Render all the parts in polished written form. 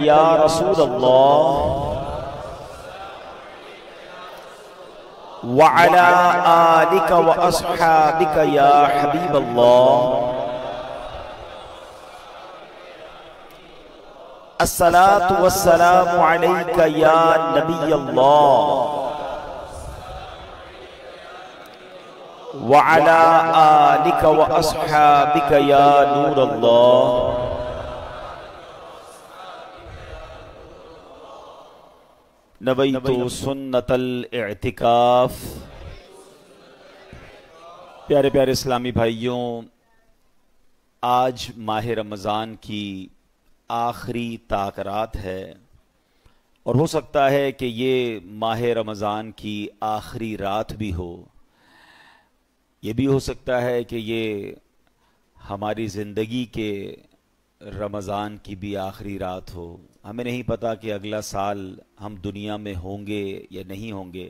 یا رسول اللہ وعلا آلک و اصحابک یا حبیب اللہ الصلاة والسلام علیک یا نبی اللہ وعلا آلک و اصحابک یا نور اللہ نویت سنت الاعتکاف۔ پیارے پیارے اسلامی بھائیوں، آج ماہ رمضان کی آخری طاق رات ہے اور ہو سکتا ہے کہ یہ ماہ رمضان کی آخری رات بھی ہو، یہ بھی ہو سکتا ہے کہ یہ ہماری زندگی کے رمضان کی بھی آخری رات ہو۔ ہمیں نہیں پتا کہ اگلا سال ہم دنیا میں ہوں گے یا نہیں ہوں گے۔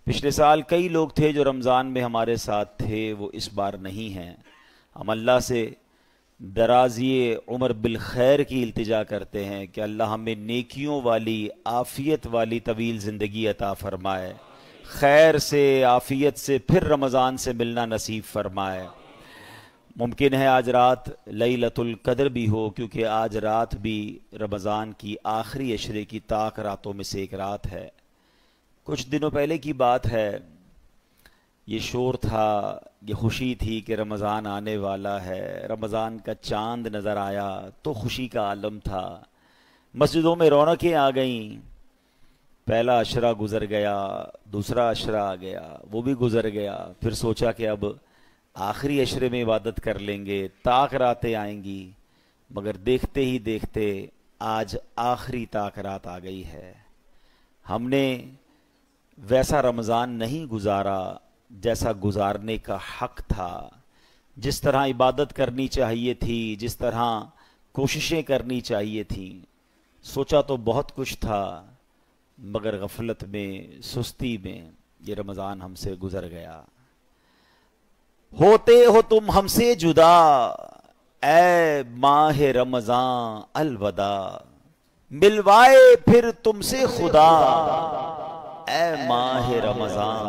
پچھلے سال کئی لوگ تھے جو رمضان میں ہمارے ساتھ تھے، وہ اس بار نہیں ہیں۔ ہم اللہ سے درازی عمر بالخیر کی التجا کرتے ہیں کہ اللہ ہمیں نیکیوں والی، عافیت والی طویل زندگی عطا فرمائے، خیر سے، عافیت سے پھر رمضان سے ملنا نصیب فرمائے۔ ممکن ہے آج رات لیلۃ القدر بھی ہو، کیونکہ آج رات بھی رمضان کی آخری عشرے کی طاق راتوں میں سے ایک رات ہے۔ کچھ دنوں پہلے کی بات ہے، یہ شور تھا، یہ خوشی تھی کہ رمضان آنے والا ہے، رمضان کا چاند نظر آیا تو خوشی کا عالم تھا، مسجدوں میں رونقیں آ گئیں۔ پہلا عشرہ گزر گیا، دوسرا عشرہ آ گیا، وہ بھی گزر گیا، پھر سوچا کہ اب آخری عشرے میں عبادت کر لیں گے، طاق راتیں آئیں گی، مگر دیکھتے ہی دیکھتے آج آخری طاق رات آ گئی ہے۔ ہم نے ویسا رمضان نہیں گزارا جیسا گزارنے کا حق تھا، جس طرح عبادت کرنی چاہیے تھی، جس طرح کوششیں کرنی چاہیے تھیں۔ سوچا تو بہت کچھ تھا، مگر غفلت میں، سستی میں یہ رمضان ہم سے گزر گیا۔ ہوتے ہو تم ہم سے جدا اے ماہ رمضان الوداع، ملوائے پھر تم سے خدا اے ماہ رمضان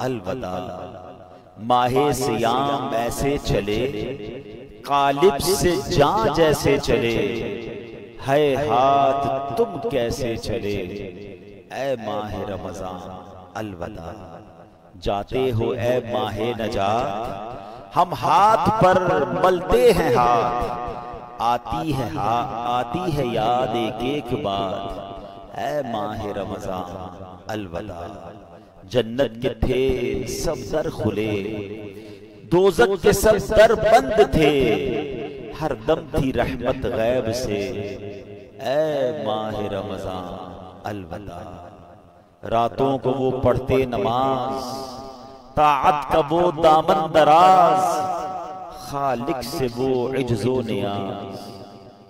الوداع۔ ماہ سیام ایسے چلے، قالب سے جاں جیسے چلے، ہے ہاتھ تم کیسے چلے اے ماہ رمضان الوداع۔ جاتے ہو اے ماہ نجات، ہم ہاتھ پر ملتے ہیں ہاتھ، آتی ہے یاد ایک ایک بات اے ماہ رمضان الوداع۔ جنت کے تھے سب در کھلے، دوزخ کے سب در بند تھے، ہر دم تھی رحمت غیب سے اے ماہ رمضان الوداع۔ راتوں کو وہ پڑھتے نماز، طاعت کا وہ دامن دراز، خالق سے وہ عجز و نیاز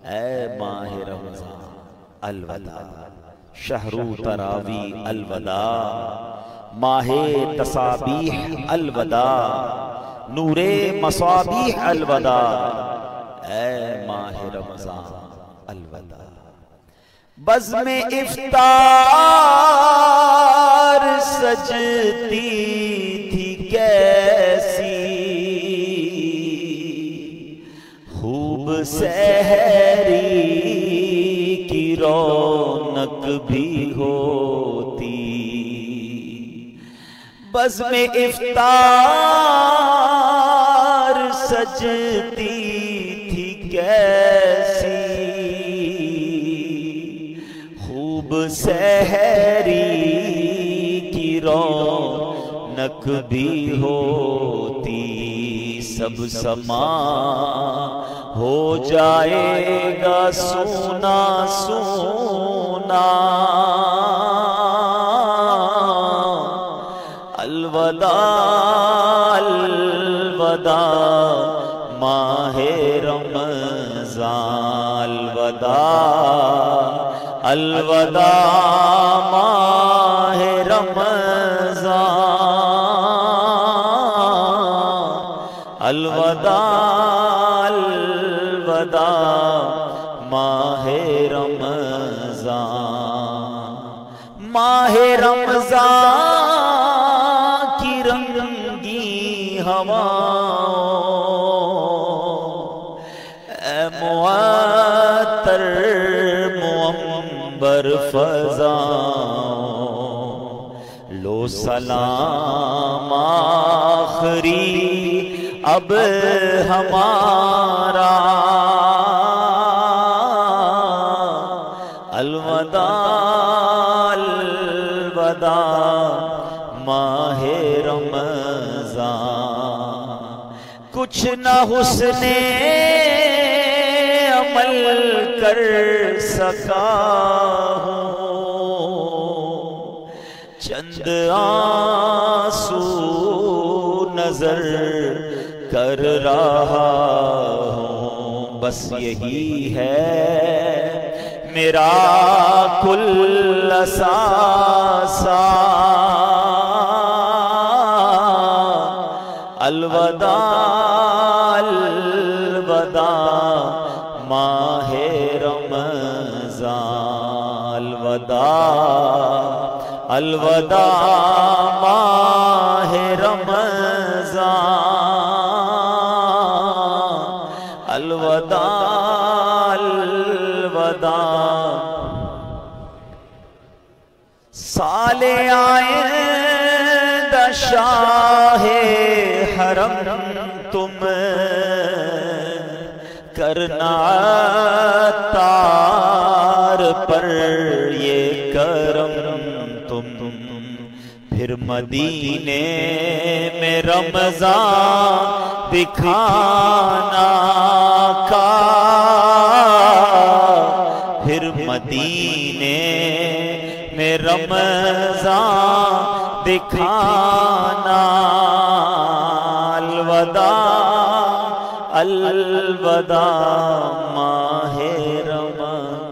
اے ماہ رمضان الوداع۔ شہر تراوی الوداع، ماہ تسابیح الوداع، نور مصابیح الوداع اے ماہ رمضان الوداع۔ بزم افطار سجتی تھی کیسی، خوب سحری کی رونق بھی ہوتی۔ بزم افطار سجتی تھی کیسی، سحری کی رونق بھی ہوتی۔ سب سما ہو جائے گا سونا سونا، الوداع الوداع ماہ رمضان، الوداع الوداع ماہ رمضان، الوداع الوداع ماہ رمضان۔ رمضان، ماہ رمضان کی رنگی ہواؤں، اے معطر معمبر فضاؤں، لو سلام آخری اب ہمارا، الوداع الوداع ماہ رمضان، کچھ نہ حسن عمل کر سکا ہوں، چند آنسو نظر کر رہا ہوں، بس یہی ہے میرا کل ساسا، الوداع الوداع ماہ رمضان، الوداع الوداع ماہ رمضان، الوداع الوداع، سال آئندہ شاہ حرم تم کرنا عطار پر یہ کرم تم، پھر مدینے میں رمضان دکھانا کا، پھر مدینے میں رمضان دکھانا، الوداع الوداع ماہ رمضان،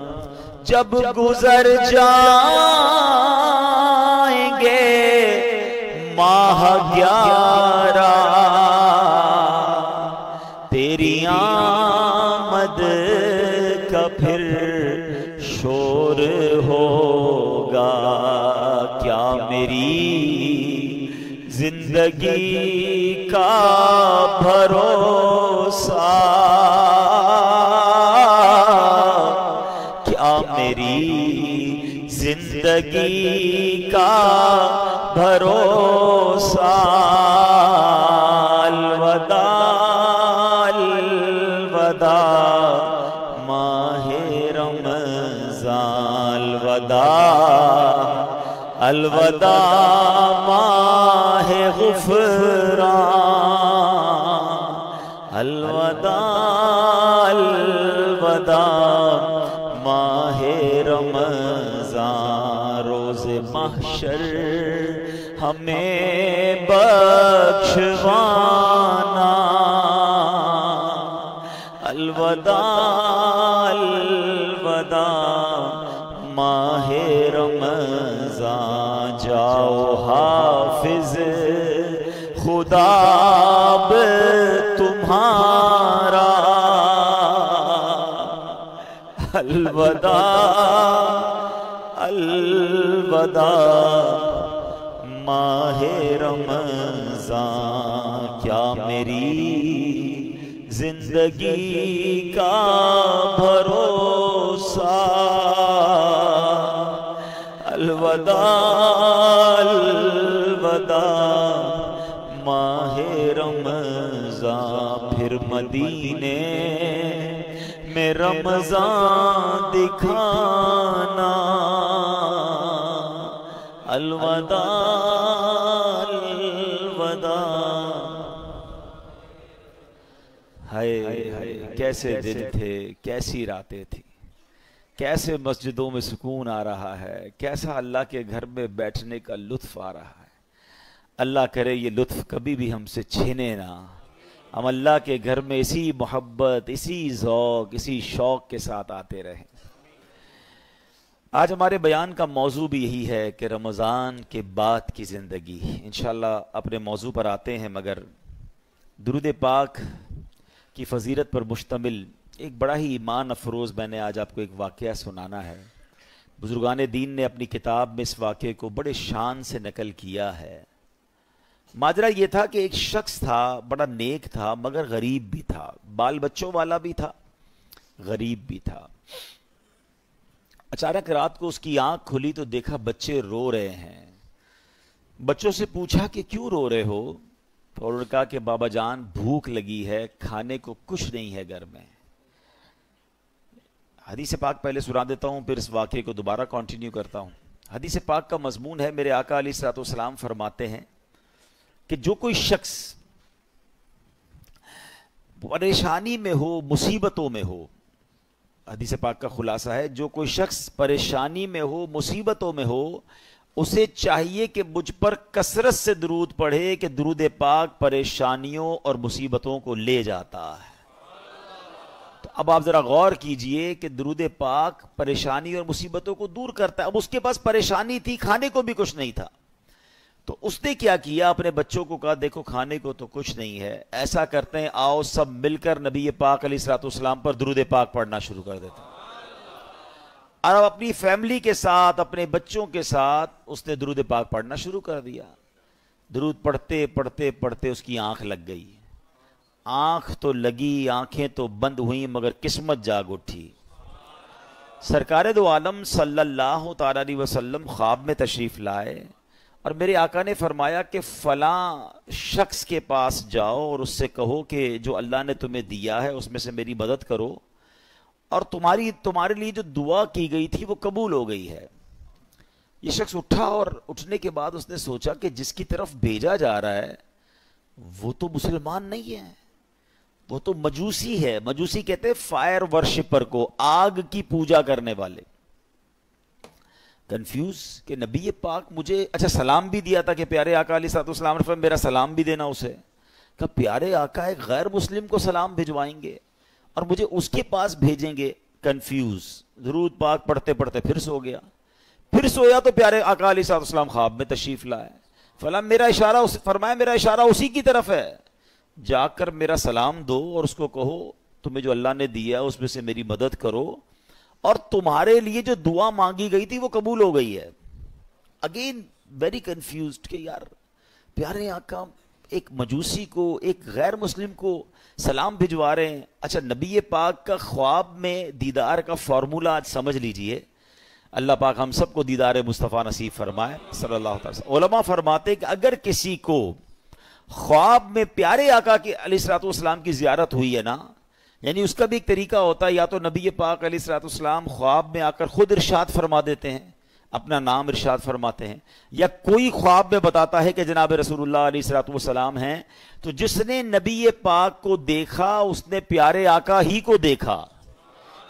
جب گزر جائیں گے ماہ 11 تیری آمد کا پھر شور ہوگا، کیا میری زندگی کا بھروسہ، کیا میری زندگی کا بھروسہ، الوداع الوداع ماہ رمضان، الوداع الوداع ماہ غفران، الوداع الوداع ماہ رمضان، روز محشر ہمیں بخشوانا، الوداع الوداع ماہ رمضان، جاؤ حافظ خدا اب تمہارا، الوداع الوداع ماہ رمضان، کیا میری زندگی کا بھروسہ، الوداع الوداع ماہ رمضان، پھر مدینے میں رمضان دکھانا، الوداع الوداع، ہائے کیسے دن تھے، کیسی راتیں تھیں، کیسے مسجدوں میں سکون آ رہا ہے، کیسا اللہ کے گھر میں بیٹھنے کا لطف آ رہا ہے۔ اللہ کرے یہ لطف کبھی بھی ہم سے چھینے نہ، ہم اللہ کے گھر میں اسی محبت، اسی ذوق، اسی شوق کے ساتھ آتے رہیں۔ آج ہمارے بیان کا موضوع بھی یہی ہے کہ رمضان کے بعد کی زندگی۔ انشاءاللہ اپنے موضوع پر آتے ہیں، مگر درود پاک کی فضیلت پر مشتمل ایک بڑا ہی ایمان افروز میں نے آج آپ کو ایک واقعہ سنانا ہے۔ بزرگان دین نے اپنی کتاب میں اس واقعے کو بڑے شان سے نقل کیا ہے۔ ماجرا یہ تھا کہ ایک شخص تھا، بڑا نیک تھا مگر غریب بھی تھا، بال بچوں والا بھی تھا، غریب بھی تھا۔ اچانک رات کو اس کی آنکھ کھلی تو دیکھا بچے رو رہے ہیں۔ بچوں سے پوچھا کہ کیوں رو رہے ہو؟ تو انہوں نے کہا کہ بابا جان بھوک لگی ہے، کھانے کو کچھ نہیں ہے گھر میں۔ حدیث پاک پہلے سنا دیتا ہوں، پھر اس واقعے کو دوبارہ کنٹینیو کرتا ہوں۔ حدیث پاک کا مضمون ہے، میرے آقا علیہ الصلوۃ والسلام فرماتے ہیں کہ جو کوئی شخص پریشانی میں ہو، مصیبتوں میں ہو، حدیث پاک کا خلاصہ ہے جو کوئی شخص پریشانی میں ہو، مصیبتوں میں ہو، اسے چاہیے کہ مجھ پر کثرت سے درود پڑھے کہ درود پاک پریشانیوں اور مصیبتوں کو لے جاتا ہے۔ تو اب آپ ذرا غور کیجئے کہ درود پاک پریشانی اور مصیبتوں کو دور کرتا ہے۔ اب اس کے پاس پریشانی تھی، کھانے کو بھی کچھ نہیں تھا، تو اس نے کیا کیا؟ اپنے بچوں کو کہا دیکھو کھانے کو تو کچھ نہیں ہے، ایسا کرتے ہیں آؤ سب مل کر نبی پاک علیہ الصلوۃ والسلام پر درود پاک پڑھنا شروع کر دیتے ہیں۔ اور اب اپنی فیملی کے ساتھ، اپنے بچوں کے ساتھ اس نے درود پاک پڑھنا شروع کر دیا۔ درود پڑھتے پڑھتے پڑھتے اس کی آنکھ لگ گئی، آنکھ تو لگی، آنکھیں تو بند ہوئیں مگر قسمت جاگ اٹھی۔ سرکار دو عالم صلی اللہ تعالی علیہ وسلم خواب میں تشریف لائے اور میرے آقا نے فرمایا کہ فلاں شخص کے پاس جاؤ اور اس سے کہو کہ جو اللہ نے تمہیں دیا ہے اس میں سے میری مدد کرو، اور تمہارے لیے جو دعا کی گئی تھی وہ قبول ہو گئی ہے۔ یہ شخص اٹھا اور اٹھنے کے بعد اس نے سوچا کہ جس کی طرف بھیجا جا رہا ہے وہ تو مسلمان نہیں ہے، وہ تو مجوسی ہے۔ مجوسی کہتے ہیں فائر ورشپر کو، آگ کی پوجا کرنے والے۔ کنفیوز کہ نبی پاک مجھے اچھا سلام بھی دیا تھا کہ پیارے آقا علیہ الصلوۃ والسلام نے فرمایا میرا سلام بھی دینا اسے، کہ پیارے آقا ایک غیر مسلم کو سلام بھجوائیں گے اور مجھے اس کے پاس بھیجیں گے؟ کنفیوز، درود پاک پڑھتے پڑھتے پھر سو گیا۔ پھر سویا تو پیارے آقا علیہ الصلوۃ والسلام خواب میں تشریف لائے۔ فرمایا میرا اشارہ اسی کی طرف ہے، جا کر میرا سلام دو اور اس کو کہو تمہیں جو اللہ نے دیا اس میں سے میری مدد کرو، اور تمہارے لیے جو دعا مانگی گئی تھی وہ قبول ہو گئی ہے۔ اگین ویری کنفیوزڈ کہ یار پیارے آقا ایک مجوسی کو، ایک غیر مسلم کو سلام بھجوا رہے ہیں۔ اچھا نبی پاک کا خواب میں دیدار کا فارمولہ آج سمجھ لیجئے۔ اللہ پاک ہم سب کو دیدار مصطفیٰ نصیب فرمائے صلی اللہ علیہ وسلم۔ علماء فرماتے کہ اگر کسی کو خواب میں پیارے آقا کی علیہ الصلوۃ والسلام کی زیارت ہوئی ہے نا، یعنی اس کا بھی ایک طریقہ ہوتا ہے، یا تو نبی پاک علیہ الصلوۃ والسلام خواب میں آ کر خود ارشاد فرما دیتے ہیں، اپنا نام ارشاد فرماتے ہیں، یا کوئی خواب میں بتاتا ہے کہ جناب رسول اللہ علیہ الصلوۃ والسلام ہیں، تو جس نے نبی پاک کو دیکھا اس نے پیارے آقا ہی کو دیکھا،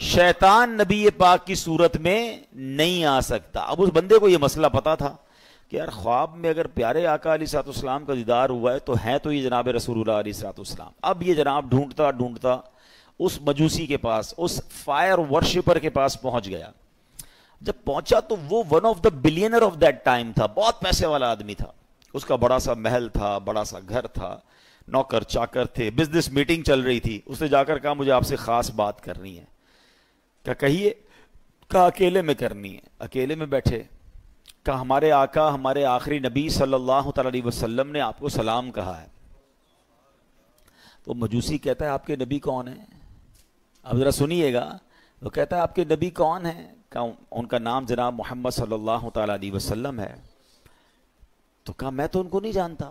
شیطان نبی پاک کی صورت میں نہیں آ سکتا۔ اب اس بندے کو یہ مسئلہ پتا تھا کہ یار خواب میں اگر پیارے آقا علیہ الصلوۃ والسلام کا دیدار ہوا ہے تو ہیں تو یہ جناب رسول اللہ علیہ الصلوۃ والسلام۔ اب یہ جناب ڈھونڈتا ڈھونڈتا اس مجوسی کے پاس، اس فائر ورشپر کے پاس پہنچ گیا۔ جب پہنچا تو وہ one of the بلینر of that time تھا، بہت پیسے والا آدمی تھا، اس کا بڑا سا محل تھا، بڑا سا گھر تھا، نوکر چاکر تھے، بزنس میٹنگ چل رہی تھی۔ اس نے جا کر کہا مجھے آپ سے خاص بات کرنی ہے۔ کیا کہیے؟ کہا اکیلے میں کرنی ہے۔ اکیلے میں بیٹھے، کہا ہمارے آقا، ہمارے آخری نبی صلی اللہ تعالی علیہ وسلم نے آپ کو سلام کہا ہے۔ تو مجوسی کہتا ہے آپ کے نبی کون ہیں؟ اب ذرا سنیے گا، وہ کہتا ہے آپ کے نبی کون ہیں؟ کہا ان کا نام جناب محمد صلی اللہ تعالی علیہ وسلم ہے۔ تو کہا میں تو ان کو نہیں جانتا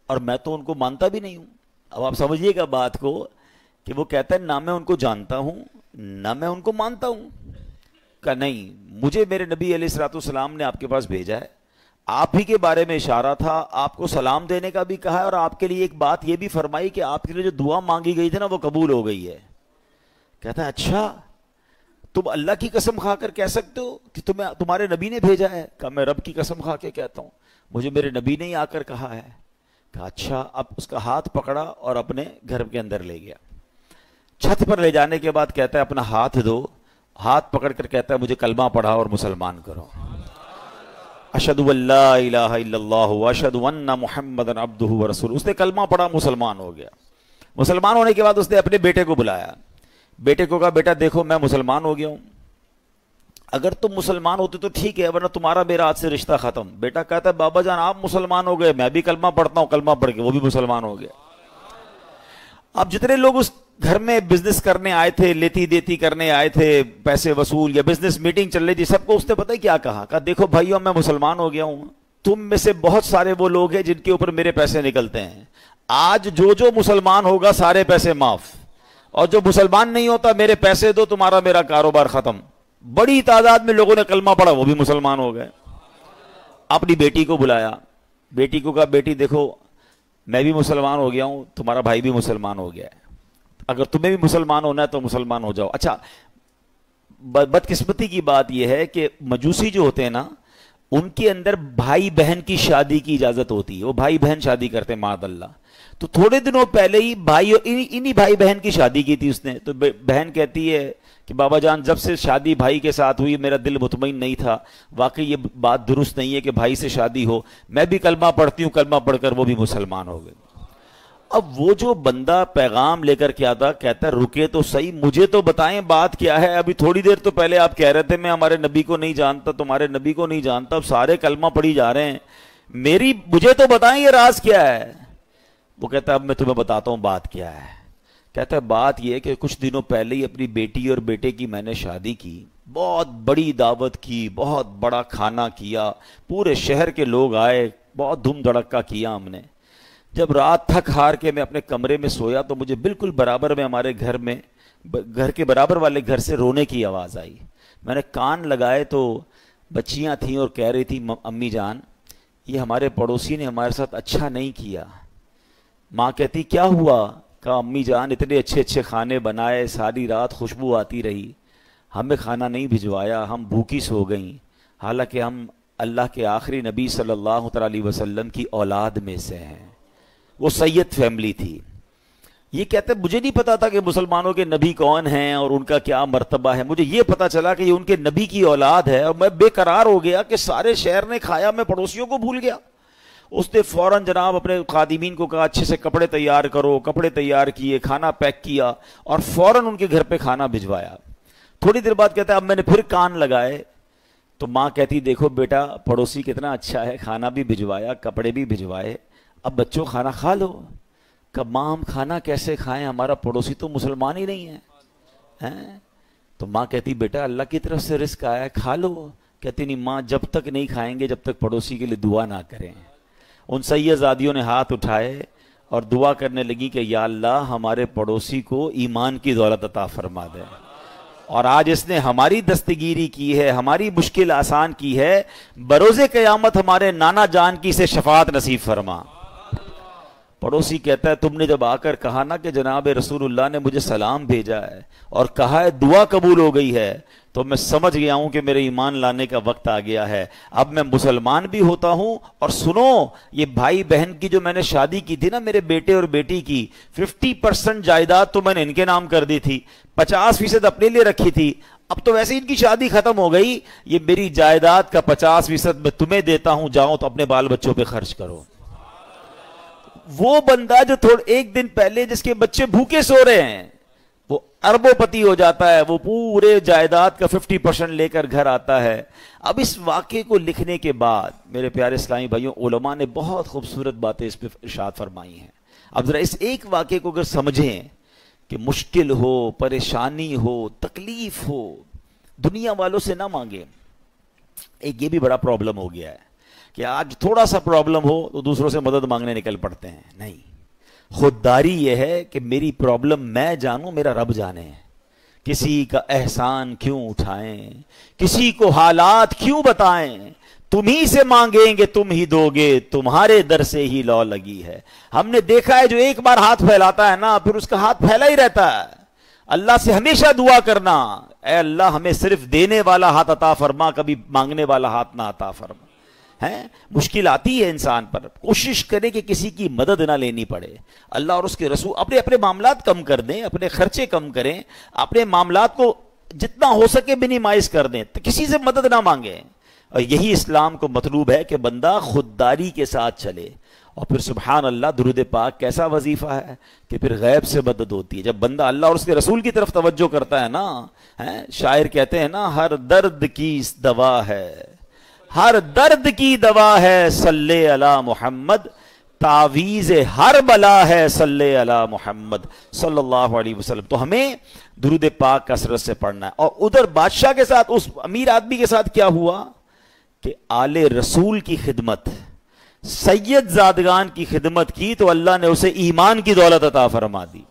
اور میں تو ان کو مانتا بھی نہیں ہوں۔ اب آپ سمجھیے گا بات کو کہ وہ کہتا ہے نہ میں ان کو جانتا ہوں نہ میں ان کو مانتا ہوں۔ کہا نہیں، مجھے میرے نبی علیہ الصلوۃ والسلام نے آپ کے پاس بھیجا ہے، آپ ہی کے بارے میں اشارہ تھا، آپ کو سلام دینے کا بھی کہا ہے، اور آپ کے لیے ایک بات یہ بھی فرمائی کہ آپ کے لیے جو دعا مانگی گئی تھی نا وہ قبول ہو گئی ہے۔ کہتا ہے اچھا تم اللہ کی قسم کھا کر کہہ سکتے ہو کہ تمہارے نبی نے بھیجا ہے؟ کہا میں رب کی قسم کھا کے کہتا ہوں، مجھے میرے نبی نے ہی آ کر کہا ہے۔ کہا اچھا۔ اب اس کا ہاتھ پکڑا اور اپنے گھر کے اندر لے گیا۔ چھت پر لے جانے کے بعد کہتا ہے اپنا ہاتھ دو، ہاتھ پکڑ کر کہتا ہے مجھے کلمہ پڑھا اور مسلمان کرو۔ اشہد ان لا الہ الا اللہ واشہد ان محمد عبدہ ورسولہ۔ اس نے کلمہ پڑھا، مسلمان ہو گیا۔ مسلمان ہونے کے بعد اس نے اپنے بیٹے کو بلایا، بیٹے کو کہا بیٹا دیکھو میں مسلمان ہو گیا ہوں، اگر تم مسلمان ہوتے تو ٹھیک ہے، ورنہ تمہارا میرا آج سے رشتہ ختم۔ بیٹا کہتا ہے بابا جان آپ مسلمان ہو گئے، میں بھی کلمہ پڑھتا ہوں، کلمہ پڑھ کے وہ بھی مسلمان ہو گیا۔ اب جتنے لوگ اس گھر میں بزنس کرنے آئے تھے، لیتی دیتی کرنے آئے تھے، پیسے وصول یا بزنس میٹنگ چل رہی تھی، سب کو اس نے پتہ ہے کیا کہا دیکھو بھائیو میں مسلمان ہو گیا ہوں، تم میں سے بہت سارے وہ لوگ ہیں جن کے اوپر میرے پیسے نکلتے ہیں، آج جو مسلمان ہوگا سارے پیسے معاف، اور جو مسلمان نہیں ہوتا میرے پیسے دو، تمہارا میرا کاروبار ختم۔ بڑی تعداد میں لوگوں نے کلمہ پڑھا، وہ بھی مسلمان ہو گئے۔ اپنی بیٹی کو بلایا، بیٹی کو کہا بیٹی دیکھو میں بھی مسلمان ہو گیا ہوں، تمہارا بھائی بھی مسلمان ہو گیا ہے، اگر تمہیں بھی مسلمان ہونا ہے تو مسلمان ہو جاؤ۔ اچھا بدقسمتی کی بات یہ ہے کہ مجوسی جو ہوتے ہیں نا، ان کے اندر بھائی بہن کی شادی کی اجازت ہوتی ہے، وہ بھائی بہن شادی کرتے ہیں معاذ اللہ۔ تو تھوڑے دنوں پہلے ہی انہی بھائی بہن کی شادی کی تھی اس نے، تو بہن کہتی ہے کہ بابا جان جب سے شادی بھائی کے ساتھ ہوئی میرا دل مطمئن نہیں تھا، واقعی یہ بات درست نہیں ہے کہ بھائی سے شادی ہو، میں بھی کلمہ پڑھتی ہوں، کلمہ پڑھ کر وہ بھی مسلمان ہو گئے۔ اب وہ جو بندہ پیغام لے کر کے آتا کہتا ہے رکے تو صحیح، مجھے تو بتائیں بات کیا ہے، ابھی تھوڑی دیر تو پہلے آپ کہہ رہے تھے میں ہمارے نبی کو نہیں جانتا، تمہارے نبی کو نہیں جانتا، اب سارے کلمہ پڑھی جا رہے ہیں، مجھے تو بتائیں یہ راز کیا ہے۔ وہ کہتا ہے اب میں تمہیں بتاتا ہوں بات کیا ہے۔ کہتا ہے بات یہ کہ کچھ دنوں پہلے ہی اپنی بیٹی اور بیٹے کی میں نے شادی کی، بہت بڑی دعوت کی، بہت بڑا کھانا کیا، پورے شہر کے لوگ آئے، بہت دھوم دھڑکا کیا ہم نے۔ جب رات تھک ہار کے میں اپنے کمرے میں سویا تو مجھے بالکل برابر میں ہمارے گھر کے برابر والے گھر سے رونے کی آواز آئی۔ میں نے کان لگائے تو بچیاں تھیں اور کہہ رہی تھی امی جان یہ ہمارے پڑوسی نے ہمارے ساتھ اچھا نہیں کیا۔ ماں کہتی کیا ہوا؟ کہا امی جان اتنے اچھے اچھے کھانے بنائے، ساری رات خوشبو آتی رہی، ہمیں کھانا نہیں بھجوایا، ہم بھوکی سو گئیں، حالانکہ ہم اللہ کے آخری نبی صلی اللہ علیہ وسلم کی اولاد میں سے ہیں۔ وہ سید فیملی تھی۔ یہ کہتے مجھے نہیں پتا تھا کہ مسلمانوں کے نبی کون ہیں اور ان کا کیا مرتبہ ہے، مجھے یہ پتا چلا کہ یہ ان کے نبی کی اولاد ہے، اور میں بے قرار ہو گیا کہ سارے شہر نے کھایا، میں پڑوسیوں کو بھول گیا۔ اس نے فوراً جناب اپنے خادمین کو کہا اچھے سے کپڑے تیار کرو، کپڑے تیار کیے، کھانا پیک کیا اور فوراً ان کے گھر پہ کھانا بھجوایا۔ تھوڑی دیر بعد کہتا ہے اب میں نے پھر کان لگائے تو ماں کہتی دیکھو بیٹا پڑوسی کتنا اچھا ہے، کھانا بھی بھجوایا، کپڑے بھی بھجوائے، اب بچوں کھانا کھا لو۔ کہ ماں ہم کھانا کیسے کھائیں، ہمارا پڑوسی تو مسلمان ہی نہیں ہے۔ تو ماں کہتی بیٹا اللہ کی طرف سے رزق آیا ہے، کھا لو۔ کہتی نہیں ماں جب تک نہیں کھائیں گے جب تک پڑوسی کے لیے دعا نہ کریں۔ ان سیدزادیوں نے ہاتھ اٹھائے اور دعا کرنے لگی کہ یا اللہ ہمارے پڑوسی کو ایمان کی دولت عطا فرما دے، اور آج اس نے ہماری دستگیری کی ہے، ہماری مشکل آسان کی ہے، بروز قیامت ہمارے نانا جان کی سے شفاعت نصیب فرما۔ پڑوسی کہتا ہے تم نے جب آ کر کہا نا کہ جناب رسول اللہ نے مجھے سلام بھیجا ہے اور کہا ہے دعا قبول ہو گئی ہے، تو میں سمجھ گیا ہوں کہ میرے ایمان لانے کا وقت آ گیا ہے، اب میں مسلمان بھی ہوتا ہوں۔ اور سنو یہ بھائی بہن کی جو میں نے شادی کی تھی نا میرے بیٹے اور بیٹی کی، 50% جائیداد تو میں نے ان کے نام کر دی تھی، 50% اپنے لیے رکھی تھی، اب تو ویسے ان کی شادی ختم ہو گئی، یہ میری جائیداد کا 50% میں تمہیں دیتا ہوں، جاؤ تو اپنے بال بچوں پہ خرچ کرو۔ وہ بندہ جو ایک دن پہلے جس کے بچے بھوکے سو رہے ہیں وہ اربوں پتی ہو جاتا ہے، وہ پورے جائیداد کا 50% لے کر گھر آتا ہے۔ اب اس واقعے کو لکھنے کے بعد میرے پیارے اسلامی بھائیوں علماء نے بہت خوبصورت باتیں اس پہ ارشاد فرمائی ہیں۔ اب ذرا اس ایک واقعے کو اگر سمجھیں کہ مشکل ہو، پریشانی ہو، تکلیف ہو، دنیا والوں سے نہ مانگیں۔ ایک یہ بھی بڑا پرابلم ہو گیا ہے کہ آج تھوڑا سا پرابلم ہو تو دوسروں سے مدد مانگنے نکل پڑتے ہیں۔ نہیں، خودداری یہ ہے کہ میری پرابلم میں جانوں، میرا رب جانے۔ کسی کا احسان کیوں اٹھائیں، کسی کو حالات کیوں بتائیں، تم ہی سے مانگیں گے تم ہی دو گے، تمہارے در سے ہی لو لگی ہے۔ ہم نے دیکھا ہے جو ایک بار ہاتھ پھیلاتا ہے نا پھر اس کا ہاتھ پھیلا ہی رہتا ہے۔ اللہ سے ہمیشہ دعا کرنا اے اللہ ہمیں صرف دینے والا ہاتھ عطا فرما، کبھی مانگنے والا ہاتھ نہ عطا فرما۔ مشکل آتی ہے انسان پر، کوشش کریں کہ کسی کی مدد نہ لینی پڑے۔ اللہ اور اس کے رسول اپنے معاملات کم کر دیں، اپنے خرچے کم کریں، اپنے معاملات کو جتنا ہو سکے منیمائز کر دیں، تو کسی سے مدد نہ مانگیں۔ اور یہی اسلام کو مطلوب ہے کہ بندہ خودداری کے ساتھ چلے اور پھر سبحان اللہ درود پاک کیسا وظیفہ ہے کہ پھر غیب سے مدد ہوتی ہے. جب بندہ اللہ اور اس کے رسول کی طرف توجہ کرتا ہے نا, شاعر کہتے ہیں نا, ہر درد کی دوا ہے, ہر درد کی دوا ہے صلی علی محمد, تعویذ ہر بلا ہے صلی علی محمد صلی اللہ علیہ وسلم. تو ہمیں درود پاک کثرت سے پڑھنا ہے. اور ادھر بادشاہ کے ساتھ, اس امیر آدمی کے ساتھ کیا ہوا کہ آل رسول کی خدمت, سید زادگان کی خدمت کی تو اللہ نے اسے ایمان کی دولت عطا فرما دی.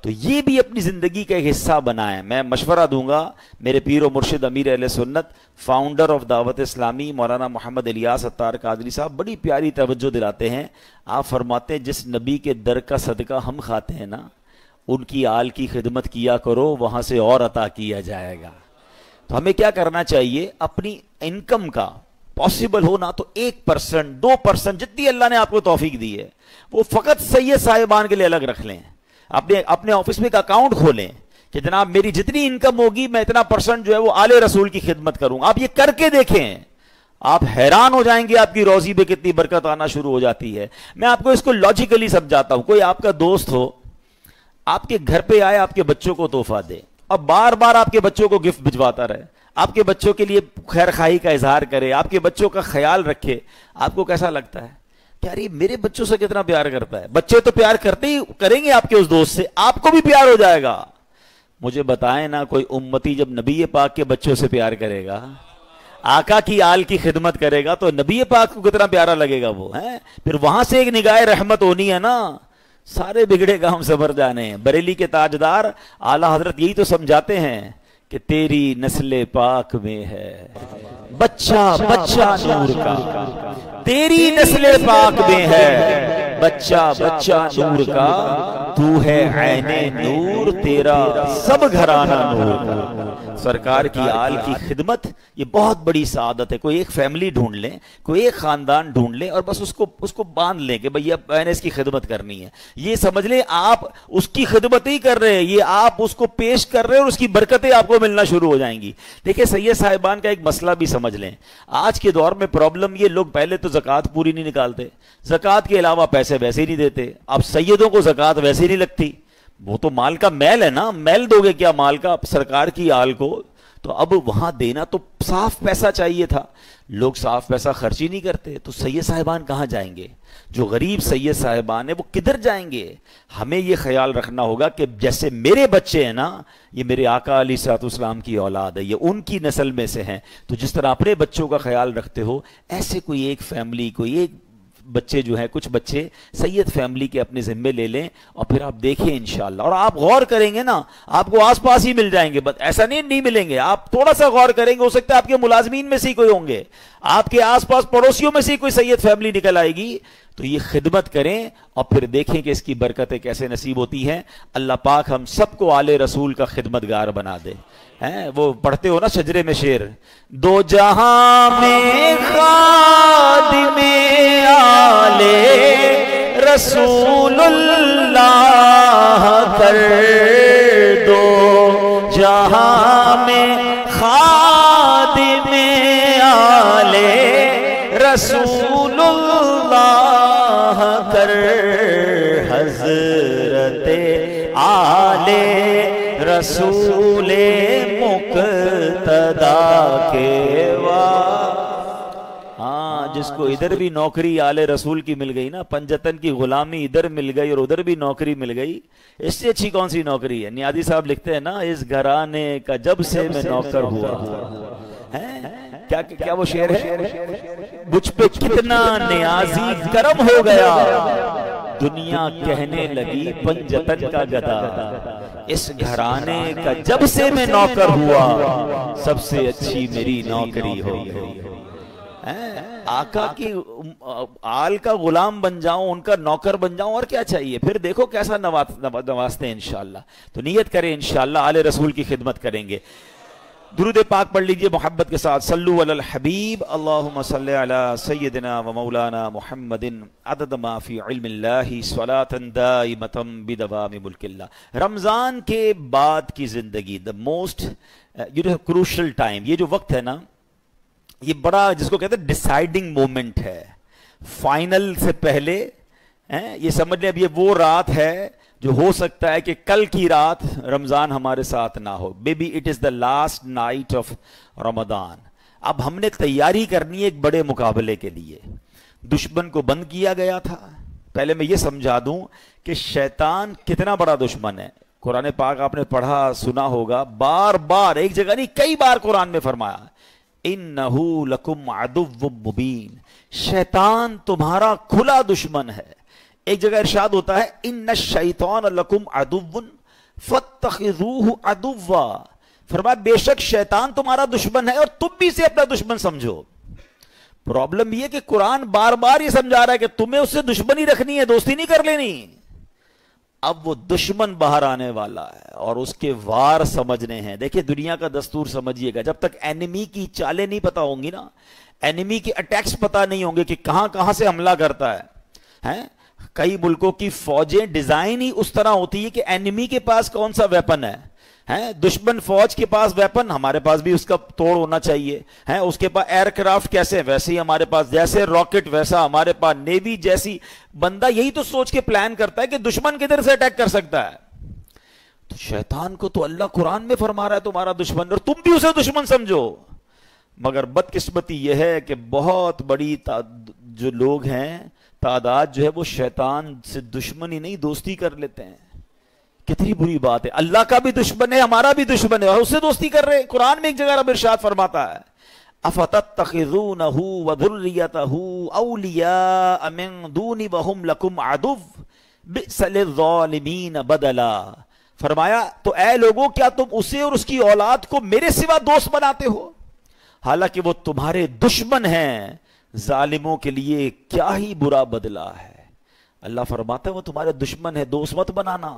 تو یہ بھی اپنی زندگی کا ایک حصہ بنائیں. میں مشورہ دوں گا, میرے پیر و مرشد امیر اہل سنت, فاؤنڈر آف دعوت اسلامی, مولانا محمد الیاس عطار قادری صاحب بڑی پیاری توجہ دلاتے ہیں. آپ فرماتے ہیں جس نبی کے در کا صدقہ ہم کھاتے ہیں نا, ان کی آل کی خدمت کیا کرو, وہاں سے اور عطا کیا جائے گا. تو ہمیں کیا کرنا چاہیے, اپنی انکم کا پاسبل ہو نا تو 1%, 2% جتنی اللہ نے آپ کو توفیق دی ہے وہ فقط سید صاحبان کے لیے الگ رکھ لیں. اپنے آفس میں ایک اکاؤنٹ کھولیں کہ جناب میری جتنی انکم ہوگی میں اتنا % جو ہے وہ آل رسول کی خدمت کروں. آپ یہ کر کے دیکھیں, آپ حیران ہو جائیں گے آپ کی روزی پہ کتنی برکت آنا شروع ہو جاتی ہے. میں آپ کو اس کو لاجیکلی سمجھاتا ہوں. کوئی آپ کا دوست ہو, آپ کے گھر پہ آئے, آپ کے بچوں کو تحفہ دے اور بار بار آپ کے بچوں کو گفٹ بھجواتا رہے, آپ کے بچوں کے لیے خیر خواہی کا اظہار کرے, آپ کے بچوں کا خیال رکھے, آپ کو کیسا لگتا ہے کہ یار یہ میرے بچوں سے کتنا پیار کرتا ہے. بچے تو پیار کرتے ہی کریں گے آپ کے اس دوست سے, آپ کو بھی پیار ہو جائے گا. مجھے بتائیں نا, کوئی امتی جب نبی پاک کے بچوں سے پیار کرے گا, آقا کی آل کی خدمت کرے گا, تو نبی پاک کو کتنا پیارا لگے گا وہ ہے. پھر وہاں سے ایک نگاہ رحمت ہونی ہے نا, سارے بگڑے کام سنور جانے ہیں. بریلی کے تاجدار اعلیٰ حضرت یہی تو سمجھاتے ہیں کہ تیری نسل پاک میں ہے بچہ بچہ نور کا, تیری نسل پاک میں ہے بچہ بچہ نور کا, تو ہے عین نور, تیرا سب گھرانہ نور کا. سرکار کی آل کی خدمت یہ بہت بڑی سعادت ہے. کوئی ایک فیملی ڈھونڈ لیں, کوئی ایک خاندان ڈھونڈ لیں اور بس اس کو باندھ لیں کہ بھئی اب میں نے اس کی خدمت کرنی ہے. یہ سمجھ لیں آپ اس کی خدمت ہی کر رہے ہیں, یہ آپ اس کو پیش کر رہے ہیں اور اس کی برکتیں آپ کو ملنا شروع ہو جائیں گی. دیکھیں سید صاحبان کا ایک مسئلہ بھی سمجھ لیں. آج کے دور میں پرابلم یہ, لوگ پہلے تو زکوٰۃ پوری نہیں نکالتے, زکوٰۃ کے علاوہ پیسے ویسے ہی نہیں دیتے. اب سیدوں کو زکوٰۃ ویسے ہی نہیں لگتی, وہ تو مال کا میل ہے نا, میل دو گے کیا مال کا سرکار کی آل کو. تو اب وہاں دینا تو صاف پیسہ چاہیے تھا, لوگ صاف پیسہ خرچ ہی نہیں کرتے. تو سید صاحبان کہاں جائیں گے, جو غریب سید صاحبان ہیں وہ کدھر جائیں گے. ہمیں یہ خیال رکھنا ہوگا کہ جیسے میرے بچے ہیں نا, یہ میرے آقا علیہ الصلوۃ والسلام کی اولاد ہے, یہ ان کی نسل میں سے ہیں. تو جس طرح اپنے بچوں کا خیال رکھتے ہو, ایسے کوئی ایک فیملی, کوئی ایک بچے جو ہیں, کچھ بچے سید فیملی کے اپنے ذمے لے لیں اور پھر آپ دیکھیں انشاءاللہ. اور آپ غور کریں گے نا, آپ کو آس پاس ہی مل جائیں گے, بس ایسا نہیں ملیں گے. آپ تھوڑا سا غور کریں گے, ہو سکتا ہے آپ کے ملازمین میں سے ہی کوئی ہوں گے, آپ کے آس پاس پڑوسیوں میں سے ہی کوئی سید فیملی نکل آئے گی. تو یہ خدمت کریں اور پھر دیکھیں کہ اس کی برکتیں کیسے نصیب ہوتی ہیں. اللہ پاک ہم سب کو آل رسول کا خدمتگار بنا دے. وہ پڑھتے ہو نا شجرے میں شعر, دو جہاں میں خادم آل رسول اللہ کر دو, جہاں میں خادم آل رسول اللہ کر, حضرت آل رسول مقتدا کے ہاں, جس کو ادھر بھی نوکری آل رسول کی مل گئی نا, پنجتن کی غلامی ادھر مل گئی اور ادھر بھی نوکری مل گئی, اس سے اچھی کون سی نوکری ہے. نیازی صاحب لکھتے ہیں نا, اس گھرانے کا جب سے میں نوکر ہوا. کیا وہ شعر ہے, مجھ پہ کتنا نیازی کرم ہو گیا, دنیا کہنے لگی پنجتن کا گدا, اس گھرانے کا جب سے میں نوکر ہوا, سب سے اچھی میری نوکری ہو گئی. آقا کی آل کا غلام بن جاؤں, ان کا نوکر بن جاؤں, اور کیا چاہیے. پھر دیکھو کیسا نوازتے ہیں انشاءاللہ. تو نیت کریں انشاءاللہ آل رسول کی خدمت کریں گے. درود پاک پڑھ لیجئے محبت کے ساتھ. صلو علی الحبیب, اللہم صلی علی سیدنا و مولانا محمد عدد ما فی علم اللہ, صلاۃ دائمۃ بدوام ملک اللہ. رمضان کے بعد کی زندگی, the most crucial time, یہ جو وقت ہے نا, یہ بڑا جس کو کہتے ہیں ڈیسائیڈنگ مومنٹ ہے. فائنل سے پہلے یہ سمجھ لیں اب یہ وہ رات ہے جو ہو سکتا ہے کہ کل کی رات رمضان ہمارے ساتھ نہ ہو. May be it is the last night of Ramzan. اب ہم نے تیاری کرنی ہے ایک بڑے مقابلے کے لیے. دشمن کو بند کیا گیا تھا. پہلے میں یہ سمجھا دوں کہ شیطان کتنا بڑا دشمن ہے. قرآن پاک آپ نے پڑھا سنا ہوگا, بار بار, ایک جگہ نہیں کئی بار قرآن میں فرمایا, اِنَّهُ لَكُمْ عَدُوٌّ مُبِينٌ, شیطان تمہارا کھلا دشمن ہے. ایک جگہ ارشاد ہوتا ہے اِنَّ الشَّيْطَانَ لَكُمْ عَدُوٌّ فَاتَّخِذُوهُ عَدُوًّا, فرمایا بے شک شیطان تمہارا دشمن ہے اور تم بھی اسے اپنا دشمن سمجھو. پرابلم یہ کہ قرآن بار بار یہ سمجھا رہا ہے کہ تمہیں اس سے دشمنی رکھنی ہے, دوستی نہیں کر لینی. اب وہ دشمن باہر آنے والا ہے اور اس کے وار سمجھنے ہیں. دیکھیں دنیا کا دستور سمجھیے گا, جب تک اینیمی کی چالیں نہیں پتا ہوں گی نا, اینیمی کے اٹیکس پتا نہیں ہوں گے کہ کہاں کہاں سے حملہ کرتا ہے. کئی ملکوں کی فوجیں ڈیزائن ہی اس طرح ہوتی ہے کہ اینیمی کے پاس کون سا ویپن ہے, دشمن فوج کے پاس ویپن, ہمارے پاس بھی اس کا توڑ ہونا چاہیے. اس کے پاس ایئر کرافٹ کیسے, ویسے ہی ہمارے پاس, جیسے راکٹ ویسا ہمارے پاس نیوی جیسی. بندہ یہی تو سوچ کے پلان کرتا ہے کہ دشمن کدھر سے اٹیک کر سکتا ہے. تو شیطان کو تو اللہ قرآن میں فرما رہا ہے تمہارا دشمن, اور تم بھی اسے دشمن سمجھو. مگر بدقسمتی یہ ہے کہ بہت بڑی جو لوگ ہیں, تعداد جو ہے وہ شیطان سے دشمنی نہیں دوستی کر لیتے ہیں. کتنی بری بات ہے. اللہ کا بھی دشمن ہے, ہمارا بھی دشمن ہے, اور اس سے دوستی کر رہے ہیں. قرآن میں ایک جگہ رب ارشاد فرماتا ہے اَفَتَتَّخِذُونَهُ وَذُرِّيَّتَهُ أَوْلِيَاءَ مِن دُونِ وَهُمْ لَكُمْ عَدُوٌّ بِئْسَ لِلظَّالِمِينَ بَدَلًا. فرمایا تو اے لوگوں کیا تم اسے اور اس کی اولاد کو میرے سوا دوست بناتے ہو, حالانکہ وہ تمہارے دشمن ہیں. ظالموں کے لیے کیا ہی برا بدلہ ہے. اللہ فرماتا ہے وہ تمہارے دشمن ہے, دوست مت بنانا.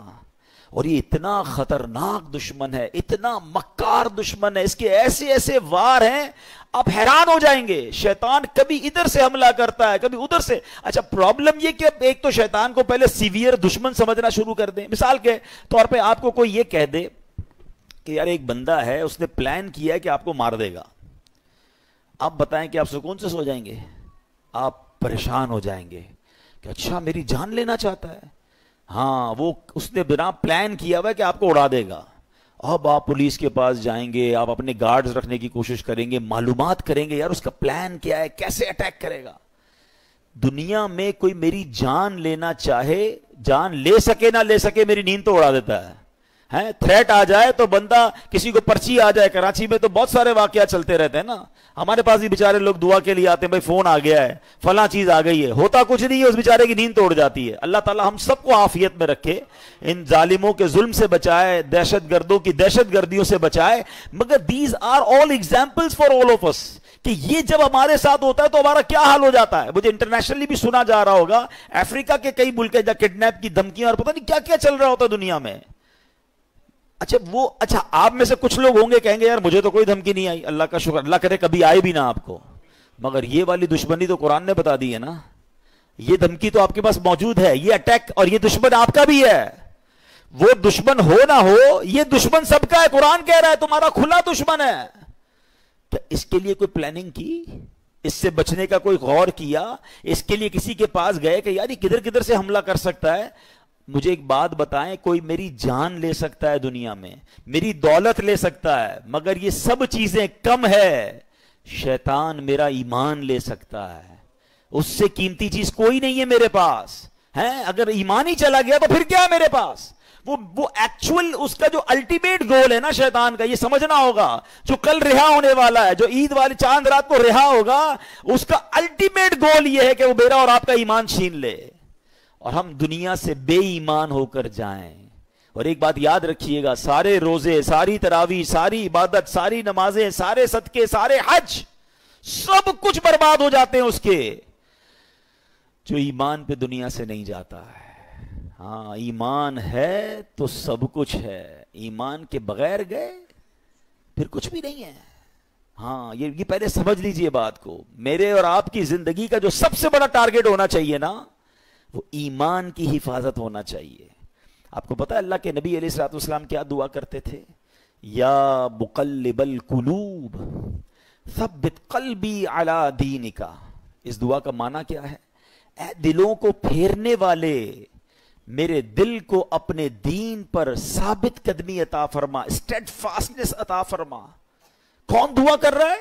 اور یہ اتنا خطرناک دشمن ہے, اتنا مکار دشمن ہے, اس کے ایسے ایسے وار ہیں آپ حیران ہو جائیں گے. شیطان کبھی ادھر سے حملہ کرتا ہے, کبھی ادھر سے. اچھا پرابلم یہ کہ ایک تو شیطان کو پہلے سیویئر دشمن سمجھنا شروع کر دیں. مثال کے طور پہ آپ کو کوئی یہ کہہ دے کہ یار ایک بندہ ہے, اس نے پلان کیا ہے کہ آپ کو مار دے گا. آپ بتائیں کہ آپ سکون سے سو جائیں گے؟ آپ پریشان ہو جائیں گے کہ اچھا میری جان لینا چاہتا ہے. ہاں, وہ اس نے بنا پلان کیا ہوا ہے کہ آپ کو اڑا دے گا. اب آپ پولیس کے پاس جائیں گے, آپ اپنے گارڈز رکھنے کی کوشش کریں گے, معلومات کریں گے یار اس کا پلان کیا ہے, کیسے اٹیک کرے گا. دنیا میں کوئی میری جان لینا چاہے, جان لے سکے نہ لے سکے, میری نیند تو اڑا دیتا ہے. تھریٹ آ جائے تو بندہ, کسی کو پرچی آ جائے, کراچی میں تو بہت سارے واقعات چلتے رہتے ہیں نا, ہمارے پاس بھی بیچارے لوگ دعا کے لیے آتے ہیں, بھائی فون آ گیا ہے, فلاں چیز آ گئی ہے, ہوتا کچھ نہیں ہے, اس بیچارے کی نیند توڑ جاتی ہے. اللہ تعالی ہم سب کو عافیت میں رکھے, ان ظالموں کے ظلم سے بچائے, دہشت گردوں کی دہشت گردیوں سے بچائے. مگر these are all examples for all of us, کہ یہ جب ہمارے ساتھ ہوتا ہے تو ہمارا کیا حال ہو جاتا ہے. مجھے انٹرنیشنلی بھی سنا جا رہا ہوگا, افریقہ کے کئی ملک جہاں کڈنیپ کی دھمکیاں اور پتہ نہیں کیا کیا چل رہا ہوتا ہے دنیا میں. اچھا آپ میں سے کچھ لوگ ہوں گے کہیں گے یار مجھے تو کوئی دھمکی نہیں آئی, اللہ کا شکر, اللہ کرے کبھی آئے بھی نہ آپ کو. مگر یہ والی دشمنی تو قرآن نے بتا دی ہے نا, یہ دھمکی تو آپ کے پاس موجود ہے, یہ اٹیک, اور یہ دشمن آپ کا بھی ہے. وہ دشمن ہو نہ ہو, یہ دشمن سب کا ہے. قرآن کہہ رہا ہے تمہارا کھلا دشمن ہے. تو اس کے لیے کوئی پلاننگ کی, اس سے بچنے کا کوئی غور کیا, اس کے لیے کسی کے پاس گئے کہ یار یہ کدھر کدھر سے حملہ کر سکتا ہے. مجھے ایک بات بتائیں, کوئی میری جان لے سکتا ہے دنیا میں, میری دولت لے سکتا ہے, مگر یہ سب چیزیں کم ہے. شیطان میرا ایمان لے سکتا ہے, اس سے قیمتی چیز کوئی نہیں ہے میرے پاس. اگر ایمان ہی چلا گیا تو پھر کیا ہے میرے پاس. وہ ایکچول اس کا جو الٹیمیٹ گول ہے نا شیطان کا, یہ سمجھنا ہوگا. جو کل رہا ہونے والا ہے, جو عید والی چاند رات کو رہا ہوگا, اس کا الٹیمیٹ گول یہ ہے کہ وہ میرا اور آپ کا ایمان چھین لے اور ہم دنیا سے بے ایمان ہو کر جائیں. اور ایک بات یاد رکھیے گا, سارے روزے, ساری تراویح, ساری عبادت, ساری نمازیں, سارے صدقے, سارے حج, سب کچھ برباد ہو جاتے ہیں اس کے جو ایمان پہ دنیا سے نہیں جاتا ہے. ہاں ایمان ہے تو سب کچھ ہے, ایمان کے بغیر گئے پھر کچھ بھی نہیں ہے. ہاں یہ پہلے سمجھ لیجئے بات کو. میرے اور آپ کی زندگی کا جو سب سے بڑا ٹارگٹ ہونا چاہیے نا, وہ ایمان کی حفاظت ہونا چاہیے. آپ کو پتا ہے اللہ کے نبی علیہ الصلوۃ والسلام کیا دعا کرتے تھے؟ یا مقلب القلوب ثبت قلبی علی دینک. اس دعا کا معنی کیا ہے؟ اے دلوں کو پھیرنے والے، میرے دل کو اپنے دین پر ثابت قدمی عطا فرما، اسٹیڈ فاسٹنس عطا فرما۔ کون دعا کر رہا ہے؟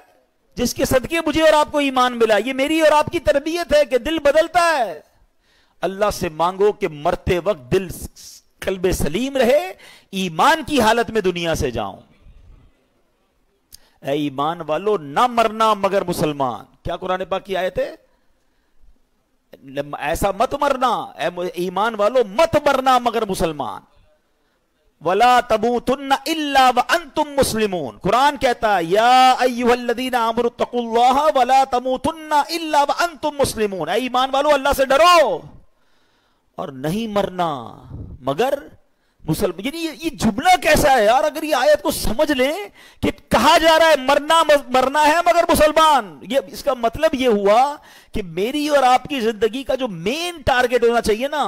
جس کے صدقے مجھے اور آپ کو ایمان ملا۔ یہ میری اور آپ کی تربیت ہے کہ دل بدلتا ہے۔ اللہ سے مانگو کہ مرتے وقت دل قلب سلیم رہے، ایمان کی حالت میں دنیا سے جاؤں۔ اے ایمان والو نہ مرنا مگر مسلمان، کیا قرآن پاک کی آیت ہے؟ ایسا مت مرنا، اے ایمان والو مت مرنا مگر مسلمان۔ وَلَا تَمُوتُنَّ إِلَّا وَأَنْتُمْ مُسْلِمُونَ، قرآن کہتا ہے یا ایھا الذین آمنوا اتقوا اللہ وَلَا تَمُوتُنَّ إِلَّا وَأَنْتُمْ مُسْلِمُونَ، اے ایمان والو اللہ سے ڈرو اور نہیں مرنا مگر مسلمان۔ یعنی یہ جملہ کیسا ہے یار؟ اگر یہ آیت کو سمجھ لیں کہ کہا جا رہا ہے مرنا ہے مگر مسلمان، یہ اس کا مطلب یہ ہوا کہ میری اور آپ کی زندگی کا جو مین ٹارگٹ ہونا چاہیے نا،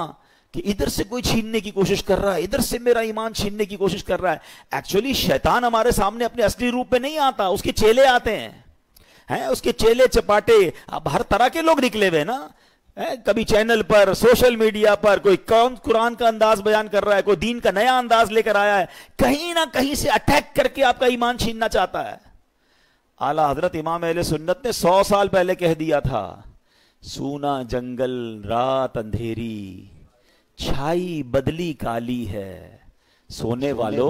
کہ ادھر سے کوئی چھیننے کی کوشش کر رہا ہے، ادھر سے میرا ایمان چھیننے کی کوشش کر رہا ہے۔ ایکچولی شیطان ہمارے سامنے اپنے اصلی روپ میں نہیں آتا، اس کے چیلے آتے ہیں، اس کے چیلے چپاٹے اب ہر طرح کے لوگ نکلے ہوئے نا، کبھی چینل پر، سوشل میڈیا پر کوئی قرآن کا انداز بیان کر رہا ہے، کوئی دین کا نیا انداز لے کر آیا ہے، کہیں نہ کہیں سے اٹیک کر کے آپ کا ایمان چھیننا چاہتا ہے۔ اعلیٰ حضرت امام اہل سنت نے 100 سال پہلے کہہ دیا تھا، سونا جنگل رات اندھیری، چھائی بدلی کالی ہے، سونے والو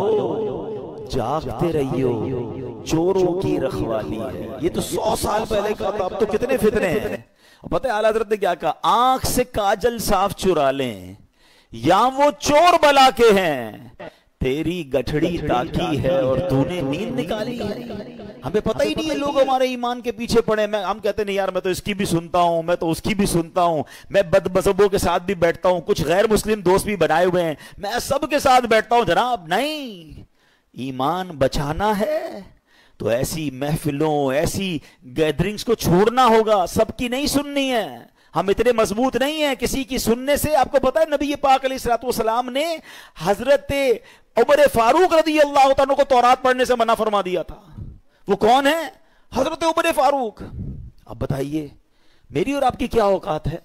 جاگتے رہیو چوروں کی رکھوالی ہے۔ یہ تو 100 سال پہلے کا تھا، اب تو کتنے فتنے ہیں۔ پتہ ہے اعلیٰ حضرت نے کیا کہا؟ آنکھ سے کاجل صاف چرا لیں یا وہ چور بلا کے ہیں، تیری گٹھڑی تاکی ہے اور تو نے نیند نکالی ہے۔ ہمیں پتہ ہی نہیں ہے، لوگ ہمارے ایمان کے پیچھے پڑے، ہم کہتے ہیں نہیں یار میں تو اس کی بھی سنتا ہوں، میں تو اس کی بھی سنتا ہوں، میں بد مذہبوں کے ساتھ بھی بیٹھتا ہوں، کچھ غیر مسلم دوست بھی بنائے ہوئے ہیں، میں سب کے ساتھ بیٹھتا ہوں۔ جناب نہیں، ایمان بچانا ہے تو ایسی محفلوں، ایسی گیدرنگز کو چھوڑنا ہوگا، سب کی نہیں سننی ہے۔ ہم اتنے مضبوط نہیں ہیں کسی کی سننے سے۔ آپ کو پتا ہے نبی پاک علیہ الصلوۃ والسلام نے حضرت عمر فاروق رضی اللہ عنہ کو تورات پڑھنے سے منع فرما دیا تھا۔ وہ کون ہے؟ حضرت عمر فاروق۔ اب بتائیے میری اور آپ کی کیا اوقات ہے؟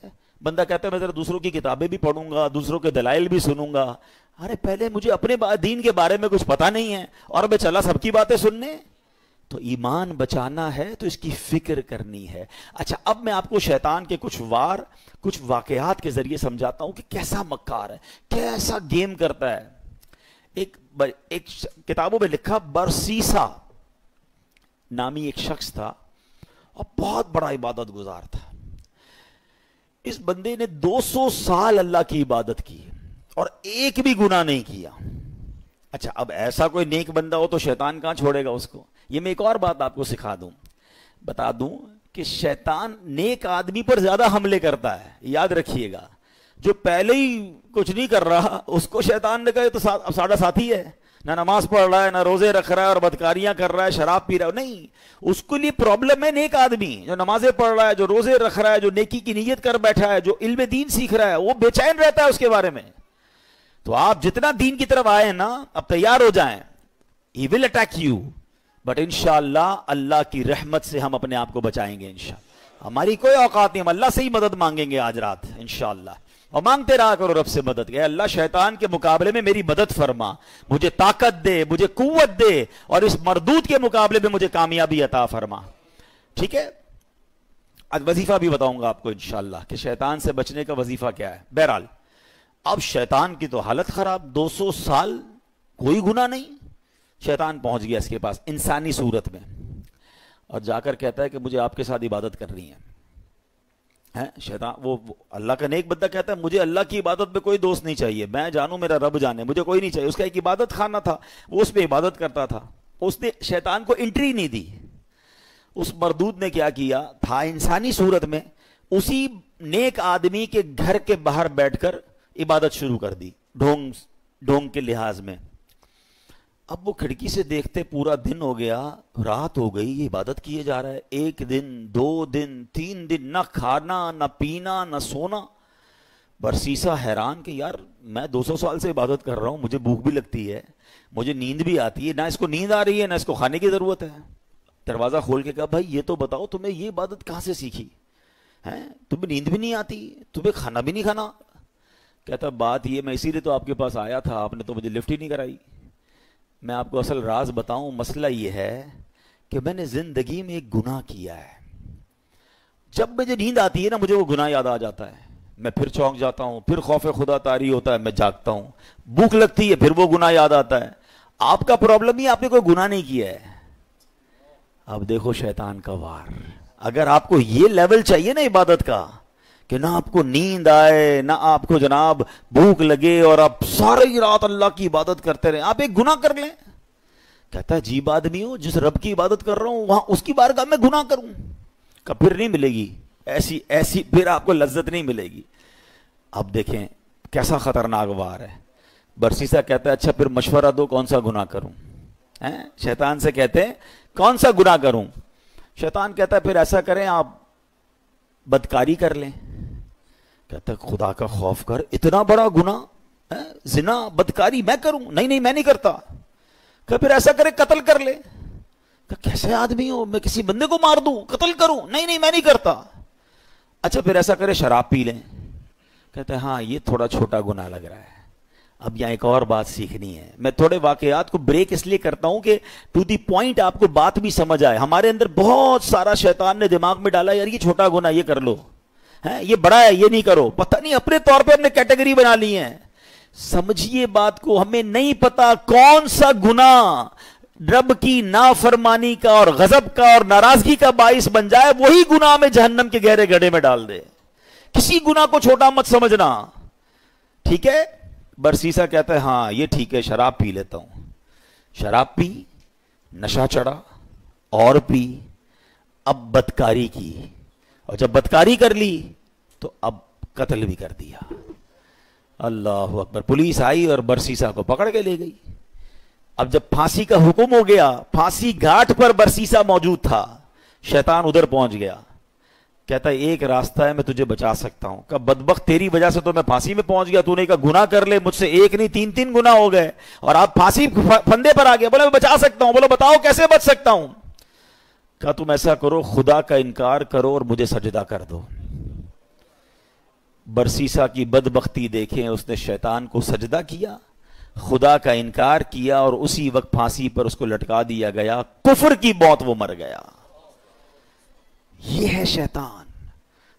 بندہ کہتا ہے میں ذرا دوسروں کی کتابیں بھی پڑھوں گا، دوسروں کے دلائل بھی سنوں گا۔ ارے پہلے مجھے اپنے دین کے بارے میں کچھ پتا نہیں ہے اور میں چلا سب کی باتیں سننے۔ تو ایمان بچانا ہے تو اس کی فکر کرنی ہے۔ اچھا اب میں آپ کو شیطان کے کچھ واقعات کے ذریعے سمجھاتا ہوں کہ کیسا مکار ہے، کیسا گیم کرتا ہے۔ ایک کتابوں میں لکھا، برسیسا نامی ایک شخص تھا اور بہت بڑا عبادت گزار تھا۔ اس بندے نے 200 سال اللہ کی عبادت کی اور ایک بھی گناہ نہیں کیا۔ اچھا اب ایسا کوئی نیک بندہ ہو تو شیطان کہاں چھوڑے گا اس کو؟ یہ میں ایک اور بات آپ کو بتا دوں کہ شیطان نیک آدمی پر زیادہ حملے کرتا ہے، یاد رکھیے گا۔ جو پہلے ہی کچھ نہیں کر رہا اس کو شیطان نے کہا تو ساڑھا ساتھی ہے، نہ نماز پڑھ رہا ہے، نہ روزے رکھ رہا ہے اور بدکاریاں کر رہا ہے، شراب پی رہا ہے، نہیں، اس کے لیے پرابلم ہے نیک آدمی جو نمازیں پڑھ رہا ہے، جو روزے رکھ رہا ہے، جو نیکی کی نیت کر بیٹھا ہے، جو علم دین سیکھ رہا ہے، وہ بے چین رہتا ہے اس کے بارے میں۔ تو آپ جتنا دین کی طرف آئے نا اب تیار ہو جائیں، he will attack you but انشاءاللہ اللہ کی رحمت سے ہم اپنے آپ کو بچائیں گے انشاءاللہ۔ ہماری کوئی اوقات نہیں، ہم اللہ سے ہی مدد مانگیں گے آج رات انشاءاللہ، اور مانگتے رہا کرو رب سے مدد کہ اللہ شیطان کے مقابلے میں میری مدد فرما، مجھے طاقت دے، مجھے قوت دے، اور اس مردود کے مقابلے میں مجھے کامیابی عطا فرما۔ ٹھیک ہے، آج وظیفہ بھی بتاؤں گا آپ کو انشاءاللہ کہ شیطان سے بچنے کا وظیفہ کیا ہے۔ بہرحال اب شیطان کی تو حالت خراب، 200 سال کوئی گناہ نہیں، شیطان پہنچ گیا اس کے پاس انسانی صورت میں اور جا کر کہتا ہے کہ مجھے آپ کے ساتھ عبادت کرنی ہے۔ شیطان وہ اللہ کا نیک بندہ کہتا ہے مجھے اللہ کی عبادت میں کوئی دوست نہیں چاہیے، میں جانوں میرا رب جانے، مجھے کوئی نہیں چاہیے۔ اس کا ایک عبادت خانہ تھا، وہ اس میں عبادت کرتا تھا، اس نے شیطان کو انٹری نہیں دی۔ اس مردود نے کیا کیا تھا، انسانی صورت میں اسی نیک آدمی کے گھر کے باہر بیٹھ کر عبادت شروع کر دی، ڈھونگ کے لحاظ میں۔ اب وہ کھڑکی سے دیکھتے پورا دن ہو گیا، رات ہو گئی، یہ عبادت کیے جا رہا ہے، 1 دن 2 دن 3 دن، نہ کھانا نہ پینا نہ سونا۔ برسیسا حیران کہ یار میں 200 سال سے عبادت کر رہا ہوں، مجھے بھوک بھی لگتی ہے، مجھے نیند بھی آتی ہے، نہ اس کو نیند آ رہی ہے نہ اس کو کھانے کی ضرورت ہے۔ دروازہ کھول کے کہا بھائی یہ تو بتاؤ تمہیں یہ عبادت کہاں سے سیکھی؟ تمہیں نیند بھی نہیں آتی, تمہیں کھانا بھی نہیں کھانا. کہتا بات یہ, میں اسی لیے تو آپ کے پاس آیا تھا, آپ نے تو مجھے لفٹ ہی نہیں کرائی. میں آپ کو اصل راز بتاؤں, مسئلہ یہ ہے کہ میں نے زندگی میں ایک گناہ کیا ہے. جب مجھے نیند آتی ہے نا, مجھے وہ گناہ یاد آ جاتا ہے, میں پھر چونک جاتا ہوں, پھر خوف خدا طاری ہوتا ہے, میں جاگتا ہوں. بھوک لگتی ہے, پھر وہ گناہ یاد آتا ہے. آپ کا پرابلم ہی آپ نے کوئی گناہ نہیں کیا ہے. اب دیکھو شیطان کا وار. اگر آپ کو یہ لیول چاہیے نا عبادت کا, کہ نہ آپ کو نیند آئے, نہ آپ کو جناب بھوک لگے, اور آپ ساری رات اللہ کی عبادت کرتے رہیں, آپ ایک گناہ کر لیں. کہتا ہے عجیب آدمی ہو, جس رب کی عبادت کر رہا ہوں وہاں اس کی بارگاہ میں گناہ کروں. کہ پھر نہیں ملے گی ایسی پھر آپ کو لذت نہیں ملے گی. اب دیکھیں کیسا خطرناک وار ہے. برسیسا کہتا ہے اچھا پھر مشورہ دو, کون سا گناہ کروں. شیطان سے کہتے ہیں کون سا گناہ کروں. شیطان کہتا ہے پھر ایسا کریں, آپ بدکاری کر لیں. کہتا ہے خدا کا خوف کر, اتنا بڑا گناہ, زنا بدکاری میں کروں؟ نہیں میں نہیں کرتا. کہ پھر ایسا کرے قتل کر لے. کہ کیسے آدمی ہو, میں کسی بندے کو مار دوں, قتل کروں؟ نہیں میں نہیں کرتا. اچھا پھر ایسا کرے شراب پی لیں. کہتے ہیں ہاں یہ تھوڑا چھوٹا گناہ لگ رہا ہے. اب یہاں ایک اور بات سیکھنی ہے. میں تھوڑے واقعات کو بریک اس لیے کرتا ہوں کہ ٹو دی پوائنٹ آپ کو بات بھی سمجھ آئے. ہمارے اندر بہت سارا شیطان نے دماغ میں ڈالا, یار یہ چھوٹا گناہ یہ کر لو, یہ بڑا ہے یہ نہیں کرو. پتہ نہیں اپنے طور پہ ہم نے کیٹیگری بنا لی ہے. سمجھیے بات کو, ہمیں نہیں پتا کون سا گناہ رب کی نافرمانی کا اور غضب کا اور ناراضگی کا باعث بن جائے, وہی گناہ میں جہنم کے گہرے گڑھے میں ڈال دے. کسی گناہ کو چھوٹا مت سمجھنا, ٹھیک ہے. برسیسا کہتا ہے ہاں یہ ٹھیک ہے, شراب پی لیتا ہوں. شراب پی, نشہ چڑھا, اور پی, اب بدکاری کی, اور جب بدکاری کر لی تو اب قتل بھی کر دیا. اللہ اکبر. پولیس آئی اور برسیسا کو پکڑ کے لے گئی. اب جب پھانسی کا حکم ہو گیا, پھانسی گھاٹ پر برسیسا موجود تھا. شیطان ادھر پہنچ گیا. کہتا ہے ایک راستہ ہے, میں تجھے بچا سکتا ہوں. کہ بدبخت تیری وجہ سے تو میں پھانسی میں پہنچ گیا, تو نے کہا گناہ کر لے, مجھ سے ایک نہیں تین گناہ ہو گئے اور آپ پھانسی پھندے پر آ گئے. بولے میں بچا سکتا ہوں. بولو بتاؤ کیسے بچ سکتا ہوں. کہا تم ایسا کرو, خدا کا انکار کرو اور مجھے سجدہ کر دو. برسیسا کی بدبختی دیکھیں, اس نے شیطان کو سجدہ کیا, خدا کا انکار کیا, اور اسی وقت پھانسی پر اس کو لٹکا دیا گیا. کفر کی موت وہ مر گیا. یہ ہے شیطان.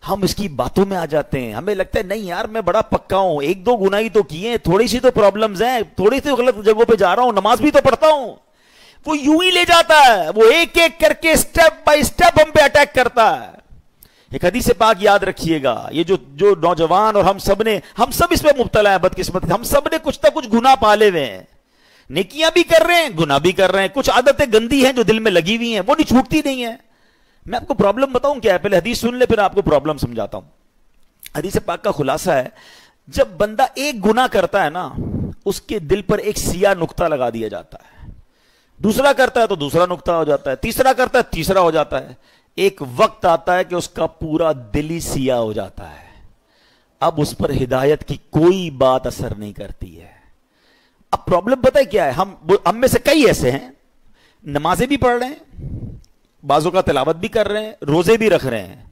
ہم اس کی باتوں میں آ جاتے ہیں, ہمیں لگتا ہے نہیں یار میں بڑا پکا ہوں, ایک دو گناہ ہی تو کیے, تھوڑی سی تو پرابلمز ہیں, تھوڑی سی غلط جگہوں پہ جا رہا ہوں, نماز بھی تو پڑھتا ہوں. وہ یوں ہی لے جاتا ہے, وہ ایک ایک کر کے سٹیپ بائی سٹیپ ہم پہ اٹیک کرتا ہے. ایک حدیث پاک یاد رکھیے گا, یہ جو نوجوان اور ہم سب اس پہ مبتلا ہیں, بدقسمت ہم سب نے کچھ نہ کچھ گناہ پالے ہوئے ہیں. نیکیاں بھی کر رہے ہیں, گناہ بھی کر رہے ہیں, کچھ عادتیں گندی ہیں جو دل میں لگی ہوئی ہیں, وہ نہیں چھوٹتی نہیں ہیں. میں آپ کو پرابلم بتاؤں کیا ہے, پہلے حدیث سن لے پھر آپ کو پرابلم سمجھاتا ہوں. حدیث پاک کا خلاصہ ہے, جب بندہ ایک گناہ کرتا ہے نا, اس کے دل پر ایک سیاہ نقطہ لگا دیا جاتا ہے. دوسرا کرتا ہے تو دوسرا نقطہ ہو جاتا ہے, تیسرا کرتا ہے تیسرا ہو جاتا ہے. ایک وقت آتا ہے کہ اس کا پورا دل ہی سیاہ ہو جاتا ہے. اب اس پر ہدایت کی کوئی بات اثر نہیں کرتی ہے. اب پرابلم پتہ ہے کیا ہے, ہم میں سے کئی ایسے ہیں, نمازیں بھی پڑھ رہے ہیں, بعضوں کا تلاوت بھی کر رہے ہیں, روزے بھی رکھ رہے ہیں,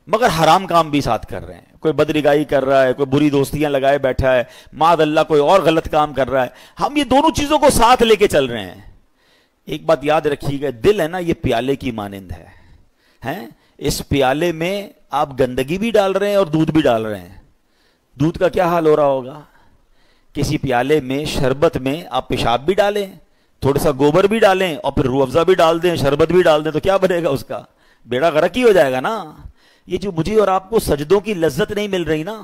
مگر حرام کام بھی ساتھ کر رہے ہیں. کوئی بدرگائی کر رہا ہے, کوئی بری دوستیاں لگائے بیٹھا ہے, معاذ اللہ کوئی اور غلط کام کر رہا ہے. ہم یہ دونوں چیزوں کو ساتھ لے کے چل رہے ہیں. ایک بات یاد رکھیے گا, دل ہے نا یہ پیالے کی مانند ہے. اس پیالے میں آپ گندگی بھی ڈال رہے ہیں اور دودھ بھی ڈال رہے ہیں. دودھ کا کیا حال ہو رہا ہوگا. کسی پیالے میں شربت میں آپ پیشاب بھی ڈالیں, تھوڑا سا گوبر بھی ڈالیں, اور پھر روح افزا بھی ڈال دیں, شربت بھی ڈال دیں, تو کیا بنے گا اس کا, بیڑا غرق ہی ہو جائے گا نا. یہ جو مجھے اور آپ کو سجدوں کی لذت نہیں مل رہی نا,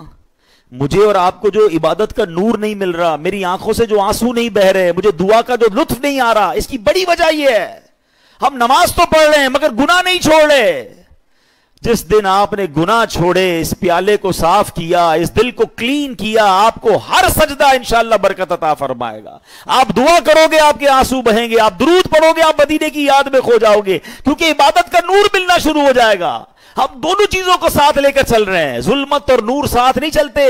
مجھے اور آپ کو جو عبادت کا نور نہیں مل رہا, میری آنکھوں سے جو آنسو نہیں بہ رہے, مجھے دعا کا جو لطف نہیں آ رہا, اس کی بڑی وجہ یہ ہے ہم نماز تو پڑھ رہے ہیں مگر گناہ نہیں چھوڑ رہے. جس دن آپ نے گناہ چھوڑے, اس پیالے کو صاف کیا, اس دل کو کلین کیا, آپ کو ہر سجدہ انشاءاللہ برکت عطا فرمائے گا. آپ دعا کرو گے آپ کے آنسو بہیں گے, آپ درود پڑھو گے آپ مدینے کی یاد میں کھو جاؤ گے, کیونکہ عبادت کا نور ملنا شروع ہو جائے گا. ہم دونوں چیزوں کو ساتھ لے کر چل رہے ہیں, ظلمت اور نور ساتھ نہیں چلتے.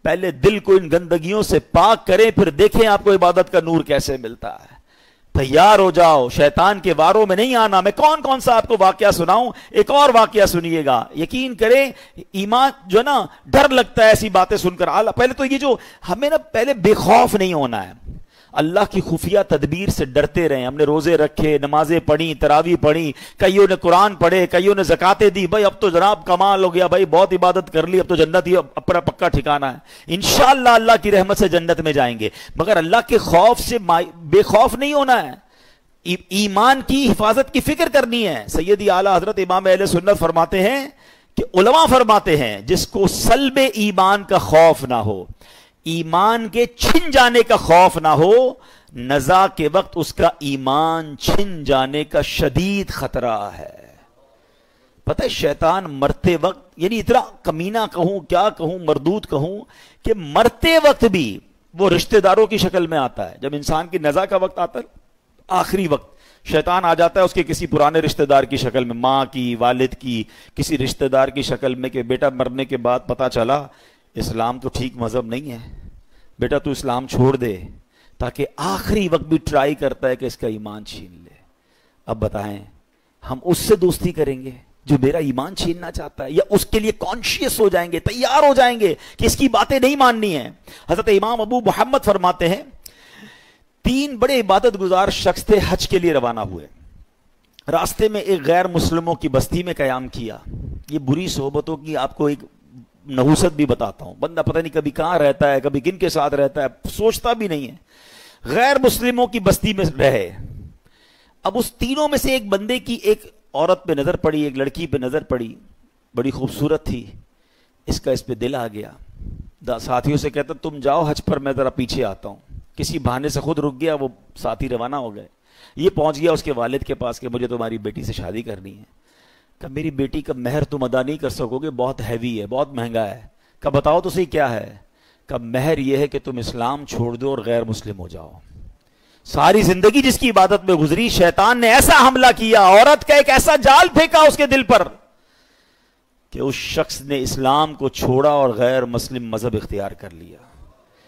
پہلے دل کو ان گندگیوں سے پاک کریں, پھر دیکھیں آپ کو عبادت کا نور کیسے ملتا ہے. تیار ہو جاؤ، شیطان کے واروں میں نہیں آنا۔ میں کون کون سا آپ کو واقعہ سناؤں، ایک اور واقعہ سنیے گا، یقین کریں ایمان جو نا ڈر لگتا ہے ایسی باتیں سن کر۔ پہلے تو یہ جو ہمیں نا پہلے بے خوف نہیں ہونا ہے، اللہ کی خفیہ تدبیر سے ڈرتے رہیں۔ ہم نے روزے رکھے، نمازیں پڑھی، تراویح پڑھی، کئیوں نے قرآن پڑھے، کئیوں نے زکاتیں دی، بھائی اب تو جناب کمال ہو گیا، بھائی بہت عبادت کر لی، اب تو جنت ہی اپنا پکا ٹھکانہ ہے، انشاءاللہ اللہ کی رحمت سے جنت میں جائیں گے۔ مگر اللہ کے خوف سے بے خوف نہیں ہونا ہے، ایمان کی حفاظت کی فکر کرنی ہے۔ سیدی اعلیٰ حضرت امام اہل سنت فرماتے ہیں کہ علماء فرماتے ہیں جس کو سلب ایمان کا خوف نہ ہو، ایمان کے چھن جانے کا خوف نہ ہو، نزا کے وقت اس کا ایمان چھن جانے کا شدید خطرہ ہے۔ پتہ ہے شیطان مرتے وقت، یعنی اتنا کمینہ کہوں کیا کہوں مردود کہوں، کہ مرتے وقت بھی وہ رشتہ داروں کی شکل میں آتا ہے۔ جب انسان کی نزا کا وقت آتا ہے آخری وقت، شیطان آ جاتا ہے اس کے کسی پرانے رشتہ دار کی شکل میں، ماں کی، والد کی، کسی رشتہ دار کی شکل میں، کہ بیٹا مرنے کے بعد پتا چلا اسلام تو ٹھیک مذہب نہیں ہے، بیٹا تو اسلام چھوڑ دے، تاکہ آخری وقت بھی ٹرائی کرتا ہے کہ اس کا ایمان چھین لے۔ اب بتائیں ہم اس سے دوستی کریں گے جو میرا ایمان چھیننا چاہتا ہے، یا اس کے لیے کانشیس ہو جائیں گے، تیار ہو جائیں گے کہ اس کی باتیں نہیں ماننی ہیں؟ حضرت امام ابو محمد فرماتے ہیں 3 بڑے عبادت گزار شخص تھے، حج کے لیے روانہ ہوئے، راستے میں ایک غیر مسلموں کی بستی میں قیام کیا۔ یہ بری صحبتوں کی آپ کو ایک نحوست بھی بتاتا ہوں، بندہ پتہ نہیں کبھی کہاں رہتا ہے، کبھی کن کے ساتھ رہتا ہے، سوچتا بھی نہیں ہے۔ غیر مسلموں کی بستی میں رہے، اب اس تینوں میں سے ایک بندے کی ایک عورت پہ نظر پڑی، ایک لڑکی پہ نظر پڑی، بڑی خوبصورت تھی، اس کا اس پہ دل آ گیا، ساتھیوں سے کہتا تم جاؤ حج پر، میں ذرا پیچھے آتا ہوں۔ کسی بہانے سے خود رک گیا، وہ ساتھی روانہ ہو گئے، یہ پہنچ گیا اس کے والد کے پاس کہ مجھے تمہاری بیٹی سے شادی کرنی ہے۔ کہ میری بیٹی کا مہر تم ادا نہیں کر سکو گے، بہت ہیوی ہے، بہت مہنگا ہے۔ کہ بتاؤ تو صحیح کیا ہے؟ کہ مہر یہ ہے کہ تم اسلام چھوڑ دو اور غیر مسلم ہو جاؤ۔ ساری زندگی جس کی عبادت میں گزری، شیطان نے ایسا حملہ کیا، عورت کا ایک ایسا جال پھینکا اس کے دل پر کہ اس شخص نے اسلام کو چھوڑا اور غیر مسلم مذہب اختیار کر لیا۔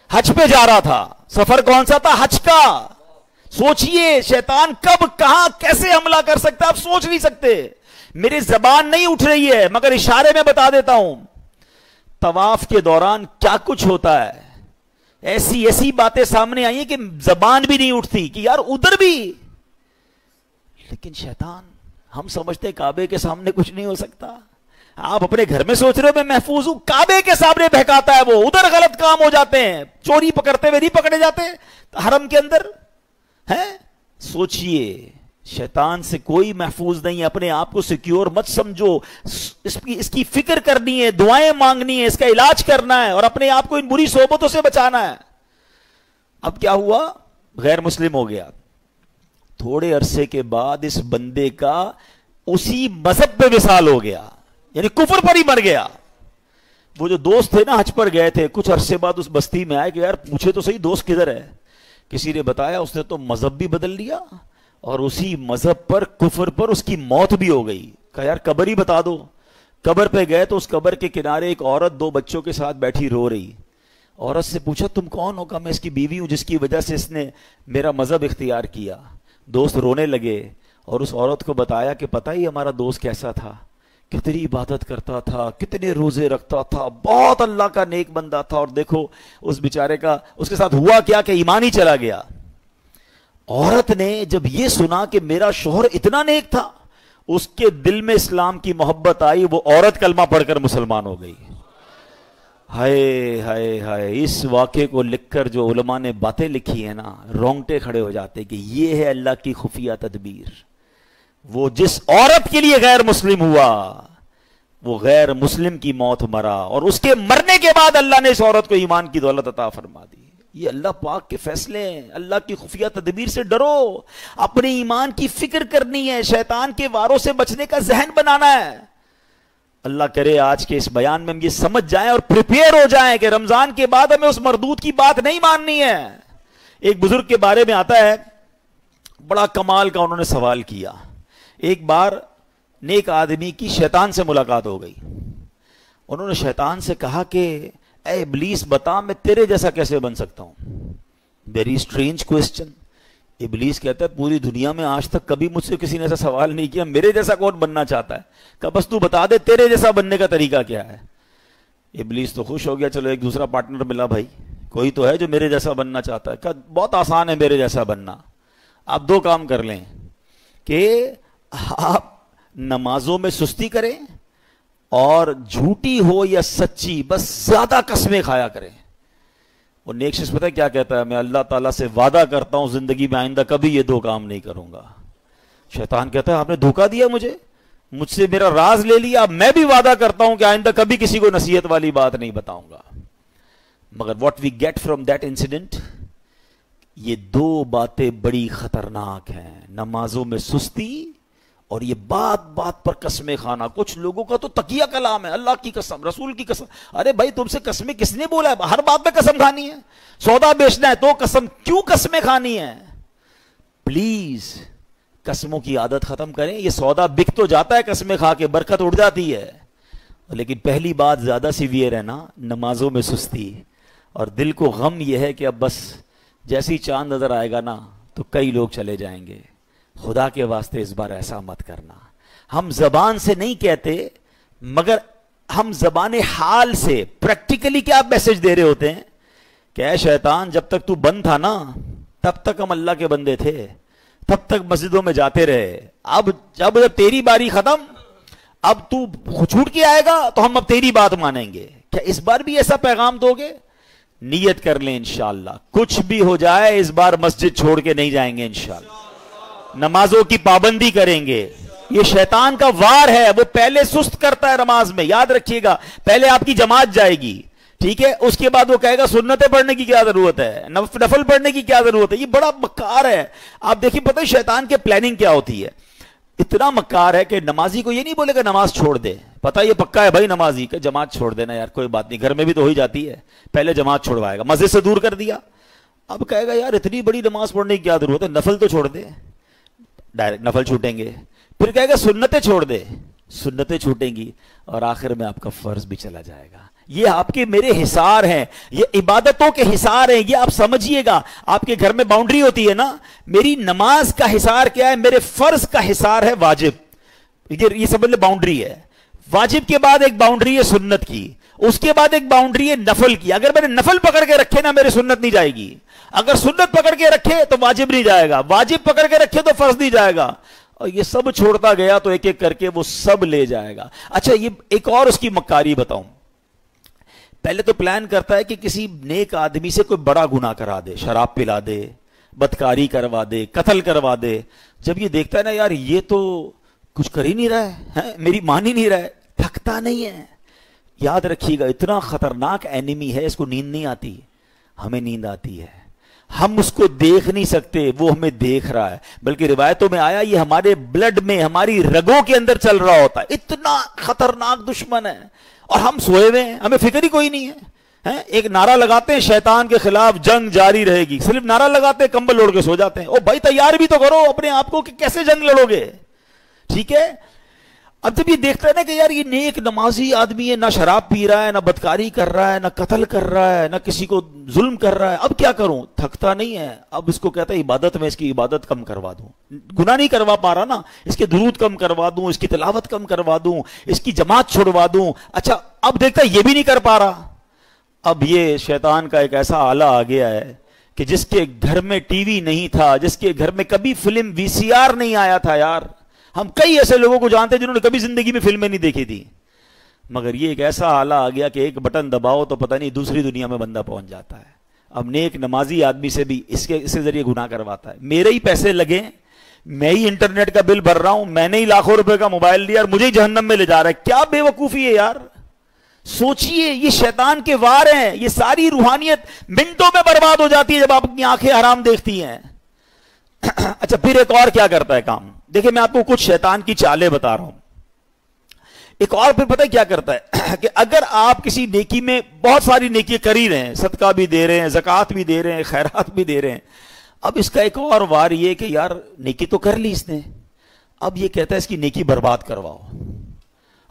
حج پہ جا رہا تھا، سفر کون سا تھا؟ حج کا۔ سوچئے شیطان کب کہاں کیسے حملہ کر سکتا، آپ سوچ نہیں سکتے۔ میری زبان نہیں اٹھ رہی ہے مگر اشارے میں بتا دیتا ہوں، طواف کے دوران کیا کچھ ہوتا ہے، ایسی ایسی باتیں سامنے آئی ہیں کہ زبان بھی نہیں اٹھتی کہ یار ادھر بھی۔ لیکن شیطان، ہم سمجھتے کعبے کے سامنے کچھ نہیں ہو سکتا، آپ اپنے گھر میں سوچ رہے ہو میں محفوظ ہوں، کعبے کے سامنے بہکاتا ہے وہ، ادھر غلط کام ہو جاتے ہیں، چوری پکڑتے ہوئے نہیں پکڑے جاتے حرم کے اندر ہیں۔ سوچئے شیطان سے کوئی محفوظ نہیں ہے، اپنے آپ کو سیکیور مت سمجھو، اس کی فکر کرنی ہے، دعائیں مانگنی ہے، اس کا علاج کرنا ہے اور اپنے آپ کو ان بری صحبتوں سے بچانا ہے۔ اب کیا ہوا؟ غیر مسلم ہو گیا۔ تھوڑے عرصے کے بعد اس بندے کا اسی مذہب پہ وصال ہو گیا، یعنی کفر پر ہی مر گیا۔ وہ جو دوست تھے نا حج پر گئے تھے، کچھ عرصے بعد اس بستی میں آئے کہ یار پوچھے تو صحیح دوست کدھر ہے؟ کسی نے بتایا اس نے تو مذہب بھی بدل لیا اور اسی مذہب پر، کفر پر اس کی موت بھی ہو گئی۔ کہا یار قبر ہی بتا دو۔ قبر پہ گئے تو اس قبر کے کنارے ایک عورت 2 بچوں کے ساتھ بیٹھی رو رہی۔ عورت سے پوچھا تم کون ہو؟ کہا میں اس کی بیوی ہوں جس کی وجہ سے اس نے میرا مذہب اختیار کیا۔ دوست رونے لگے اور اس عورت کو بتایا کہ پتہ ہی ہمارا دوست کیسا تھا، کتنی عبادت کرتا تھا، کتنے روزے رکھتا تھا، بہت اللہ کا نیک بندہ تھا، اور دیکھو اس بیچارے کا، اس کے ساتھ ہوا کیا کہ ایمان ہی چلا گیا۔ عورت نے جب یہ سنا کہ میرا شوہر اتنا نیک تھا، اس کے دل میں اسلام کی محبت آئی، وہ عورت کلمہ پڑھ کر مسلمان ہو گئی۔ ہائے ہائے ہائے، اس واقعے کو لکھ کر جو علماء نے باتیں لکھی ہیں نا، رونگٹے کھڑے ہو جاتے کہ یہ ہے اللہ کی خفیہ تدبیر۔ وہ جس عورت کے لیے غیر مسلم ہوا، وہ غیر مسلم کی موت مرا، اور اس کے مرنے کے بعد اللہ نے اس عورت کو ایمان کی دولت عطا فرما دی۔ یہ اللہ پاک کے فیصلے ہیں، اللہ کی خفیہ تدبیر سے ڈرو، اپنے ایمان کی فکر کرنی ہے، شیطان کے واروں سے بچنے کا ذہن بنانا ہے۔ اللہ کرے آج کے اس بیان میں ہم یہ سمجھ جائیں اور پریپیئر ہو جائیں کہ رمضان کے بعد ہمیں اس مردود کی بات نہیں ماننی ہے۔ ایک بزرگ کے بارے میں آتا ہے، بڑا کمال کا انہوں نے سوال کیا۔ ایک بار نیک آدمی کی شیطان سے ملاقات ہو گئی، انہوں نے شیطان سے کہا کہ اے ابلیس بتا میں تیرے جیسا کیسے بن سکتا ہوں؟ ویری اسٹرینج کوسچن، ابلیس کہتا ہے پوری دنیا میں آج تک کبھی مجھ سے کسی نے ایسا سوال نہیں کیا میرے جیسا کون بننا چاہتا ہے، کہ بس تو بتا دے تیرے جیسا بننے کا طریقہ کیا ہے۔ ابلیس تو خوش ہو گیا، چلو ایک دوسرا پارٹنر ملا بھائی، کوئی تو ہے جو میرے جیسا بننا چاہتا ہے۔ کہ بہت آسان ہے میرے جیسا بننا، آپ دو کام کر لیں کہ آپ نمازوں میں سستی کریں اور جھوٹی ہو یا سچی بس زیادہ قسمیں کھایا کریں۔ وہ نیک شخص پتہ ہے کیا کہتا ہے؟ میں اللہ تعالیٰ سے وعدہ کرتا ہوں زندگی میں آئندہ کبھی یہ دو کام نہیں کروں گا۔ شیطان کہتا ہے آپ نے دھوکہ دیا مجھ سے میرا راز لے لیا، اب میں بھی وعدہ کرتا ہوں کہ آئندہ کبھی کسی کو نصیحت والی بات نہیں بتاؤں گا۔ مگر what we get from that incident, یہ دو باتیں بڑی خطرناک ہیں، نمازوں میں سستی اور یہ بات بات پر قسمیں کھانا۔ کچھ لوگوں کا تو تقیہ کلام ہے، اللہ کی قسم، رسول کی قسم۔ ارے بھائی تم سے قسمیں کس نے بولا ہے؟ ہر بات میں قسم کھانی ہے؟ سودا بیچنا ہے تو قسم، کیوں قسمیں کھانی ہے؟ پلیز قسموں کی عادت ختم کریں۔ یہ سودا بک تو جاتا ہے قسمیں کھا کے، برکت اڑ جاتی ہے، لیکن پہلی بات زیادہ سیویئر ہے نا، نمازوں میں سستی، اور دل کو غم یہ ہے کہ اب بس جیسی چاند نظر آئے گا نا تو کئی لوگ چلے جائیں گے۔ خدا کے واسطے اس بار ایسا مت کرنا۔ ہم زبان سے نہیں کہتے، مگر ہم زبان حال سے پریکٹیکلی کیا میسج دے رہے ہوتے ہیں کہ اے شیطان جب تک تو بند تھا نا تب تک ہم اللہ کے بندے تھے، تب تک مسجدوں میں جاتے رہے، اب جب تیری باری ختم، اب تو چھوٹ کے آئے گا تو ہم اب تیری بات مانیں گے۔ کیا اس بار بھی ایسا پیغام دو گے؟ نیت کر لیں انشاءاللہ کچھ بھی ہو جائے اس بار مسجد چھوڑ کے نہیں جائیں گے، انشاءاللہ نمازوں کی پابندی کریں گے۔ یہ شیطان کا وار ہے، وہ پہلے سست کرتا ہے نماز میں، یاد رکھیے گا، پہلے آپ کی جماعت جائے گی، ٹھیک ہے، اس کے بعد وہ کہے گا سنتیں پڑھنے کی کیا ضرورت ہے، نفل پڑھنے کی کیا ضرورت ہے۔ یہ بڑا مکار ہے۔ آپ دیکھیں پتہ ہے شیطان کے پلاننگ کیا ہوتی ہے، اتنا مکار ہے کہ نمازی کو یہ نہیں بولے گا نماز چھوڑ دے، پتہ یہ پکا ہے بھائی نمازی کہ جماعت چھوڑ دینا یار کوئی بات نہیں، گھر میں بھی تو ہو ہی جاتی ہے، پہلے جماعت چھوڑوائے گا، مسجد سے دور کر دیا، اب کہے گا یار اتنی بڑی نماز پڑھنے کی کیا ضرورت ہے، نفل تو چھوڑ دے، ڈائریکٹ نفل چھوٹیں گے، پھر کہے گا سنتیں چھوڑ دے، سنتیں چھوٹیں گی، اور آخر میں آپ کا فرض بھی چلا جائے گا۔ یہ آپ کے میرے حصار ہیں، یہ عبادتوں کے حصار ہیں، یہ آپ سمجھیے گا۔ آپ کے گھر میں باؤنڈری ہوتی ہے نا، میری نماز کا حصار کیا ہے؟ میرے فرض کا حصار ہے واجب، یہ سمجھ لے باؤنڈری ہے۔ واجب کے بعد ایک باؤنڈری ہے سنت کی، اس کے بعد ایک باؤنڈری ہے نفل کی۔ اگر میں نے نفل پکڑ کے رکھے نا میرے سنت نہیں جائے گی، اگر سنت پکڑ کے رکھے تو واجب نہیں جائے گا، واجب پکڑ کے رکھے تو فرض نہیں جائے گا، اور یہ سب چھوڑتا گیا تو ایک ایک کر کے وہ سب لے جائے گا۔ اچھا یہ ایک اور اس کی مکاری بتاؤں، پہلے تو پلان کرتا ہے کہ کسی نیک آدمی سے کوئی بڑا گناہ کرا دے، شراب پلا دے، بدکاری کروا دے، قتل کروا دے۔ جب یہ دیکھتا ہے نا یار یہ تو کچھ کر ہی نہیں رہا ہے، میری مان ہی نہیں رہا ہے، تھکتا نہیں ہے۔ یاد رکھیے گا اتنا خطرناک اینیمی ہے، اس کو نیند نہیں آتی، ہمیں نیند آتی ہے، ہم اس کو دیکھ نہیں سکتے، وہ ہمیں دیکھ رہا ہے، بلکہ روایتوں میں آیا یہ ہمارے بلڈ میں، ہماری رگوں کے اندر چل رہا ہوتا ہے، اتنا خطرناک دشمن ہے، اور ہم سوئے ہوئے ہیں، ہمیں فکر ہی کوئی نہیں ہے۔ ایک نعرہ لگاتے ہیں شیطان کے خلاف جنگ جاری رہے گی، صرف نعرہ لگاتے ہیں کمبل اوڑھ کے سو جاتے ہیں۔ او بھائی تیار بھی تو کرو اپنے آپ کو کہ کیسے جنگ لڑو گے، ٹھیک ہے۔ اب جب یہ دیکھتا ہے نا کہ یار یہ نیک نمازی آدمی ہے، نہ شراب پی رہا ہے، نہ بدکاری کر رہا ہے، نہ قتل کر رہا ہے، نہ کسی کو ظلم کر رہا ہے، اب کیا کروں؟ تھکتا نہیں ہے، اب اس کو کہتا ہے عبادت میں اس کی عبادت کم کروا دوں، گناہ نہیں کروا پا رہا نا، اس کے درود کم کروا دوں، اس کی تلاوت کم کروا دوں، اس کی جماعت چھڑوا دوں۔ اچھا اب دیکھتا ہے یہ بھی نہیں کر پا رہا، اب یہ شیطان کا ایک ایسا آلہ آ گیا ہے کہ جس کے گھر میں ٹی وی نہیں تھا، جس کے گھر میں کبھی فلم VCR نہیں آیا تھا، یار ہم کئی ایسے لوگوں کو جانتے ہیں جنہوں نے کبھی زندگی میں فلمیں نہیں دیکھی تھی، مگر یہ ایک ایسا آلہ آ گیا کہ ایک بٹن دباؤ تو پتہ نہیں دوسری دنیا میں بندہ پہنچ جاتا ہے۔ اب نیک نمازی آدمی سے بھی اس کے ذریعے گناہ کرواتا ہے، میرے ہی پیسے لگے، میں ہی انٹرنیٹ کا بل بھر رہا ہوں، میں نے ہی لاکھوں روپے کا موبائل لیا اور مجھے ہی جہنم میں لے جا رہا ہے، کیا بے وقوفی ہے یار۔ سوچئے یہ شیطان کے وار ہیں، یہ ساری روحانیت منٹوں میں برباد ہو جاتی ہے جب آپ اپنی آنکھیں حرام دیکھتی ہیں۔ اچھا پھر ایک اور کیا کرتا ہے کام، دیکھیں میں آپ کو کچھ شیطان کی چالیں بتا رہا ہوں۔ ایک اور پھر پتہ کیا کرتا ہے کہ اگر آپ کسی نیکی میں بہت ساری نیکی کر ہی رہے ہیں، صدقہ بھی دے رہے ہیں، زکوٰۃ بھی دے رہے ہیں، خیرات بھی دے رہے ہیں، اب اس کا ایک اور وار یہ کہ یار نیکی تو کر لی اس نے، اب یہ کہتا ہے اس کی نیکی برباد کرواؤ۔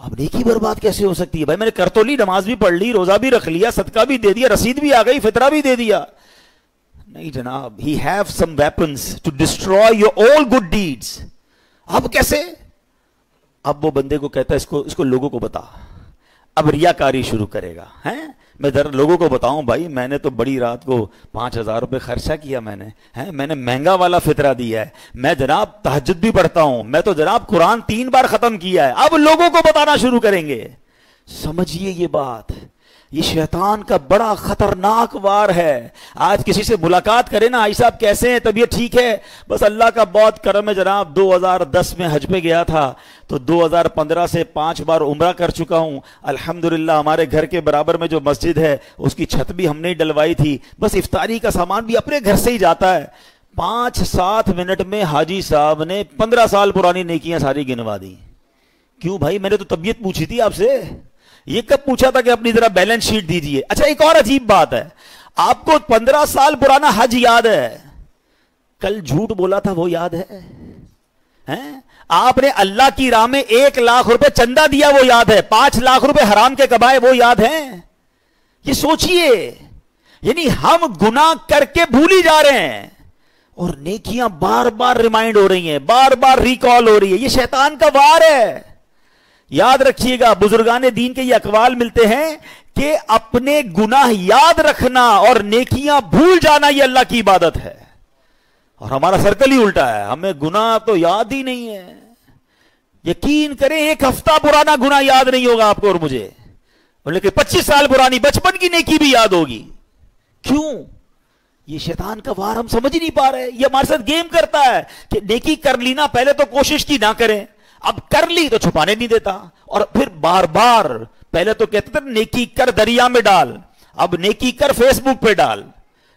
اب نیکی برباد کیسے ہو سکتی ہے بھائی، میں نے کر تو لی، نماز بھی پڑھ لی، روزہ بھی رکھ لیا، صدقہ بھی دے دیا، رسید بھی آ گئی، فطرہ بھی دے دیا، نہیں جناب, he have some weapons to destroy your all good deeds. اب کیسے؟ اب وہ بندے کو کہتا ہے اس کو لوگوں کو بتا. اب ریاکاری شروع کرے گا. ہیں میں ذرا لوگوں کو بتاؤں بھائی میں نے تو بڑی رات کو 5,000 روپے خرچہ کیا, میں نے مہنگا والا فطرہ دیا ہے, میں جناب تہجد بھی پڑھتا ہوں, میں تو جناب قرآن 3 بار ختم کیا ہے. اب لوگوں کو بتانا شروع کریں گے. سمجھیے یہ بات, یہ شیطان کا بڑا خطرناک وار ہے. آج کسی سے ملاقات کرے نا, آئی صاحب کیسے ہیں, طبیعت ٹھیک ہے؟ بس اللہ کا بہت کرم ہے جناب, 2010 میں حج پہ گیا تھا تو 2015 سے 5 بار عمرہ کر چکا ہوں الحمدللہ. ہمارے گھر کے برابر میں جو مسجد ہے اس کی چھت بھی ہم نے ڈلوائی تھی, بس افطاری کا سامان بھی اپنے گھر سے ہی جاتا ہے. 5-7 منٹ میں حاجی صاحب نے 15 سال پرانی نیکیاں ساری گنوا دی. کیوں بھائی, میں نے تو طبیعت پوچھی تھی آپ سے, یہ کب پوچھا تھا کہ اپنی ذرا بیلنس شیٹ دیجئے. اچھا ایک اور عجیب بات ہے, آپ کو 15 سال پرانا حج یاد ہے, کل جھوٹ بولا تھا وہ یاد ہے؟ آپ نے اللہ کی راہ میں 1 لاکھ روپے چندہ دیا وہ یاد ہے, 5 لاکھ روپے حرام کے کمائے وہ یاد ہیں؟ یہ سوچئے, یعنی ہم گناہ کر کے بھولی جا رہے ہیں اور نیکیاں بار بار ریمائنڈ ہو رہی ہیں, بار بار ریکال ہو رہی ہے. یہ شیطان کا وار ہے. یاد رکھیے گا, بزرگان دین کے یہ اقوال ملتے ہیں کہ اپنے گناہ یاد رکھنا اور نیکیاں بھول جانا یہ اللہ کی عبادت ہے. اور ہمارا سرکل ہی الٹا ہے, ہمیں گناہ تو یاد ہی نہیں ہے. یقین کریں 1 ہفتہ پرانا گناہ یاد نہیں ہوگا آپ کو اور مجھے, لیکن 25 سال پرانی بچپن کی نیکی بھی یاد ہوگی. کیوں؟ یہ شیطان کا وار ہم سمجھ نہیں پا رہے. یہ ہمارے ساتھ گیم کرتا ہے کہ نیکی کر لینا, پہلے تو کوشش کی نہ کریں, اب کر لی تو چھپانے نہیں دیتا, اور پھر بار بار, پہلے تو کہتے تھے نیکی کر دریا میں ڈال, اب نیکی کر فیس بک پہ ڈال.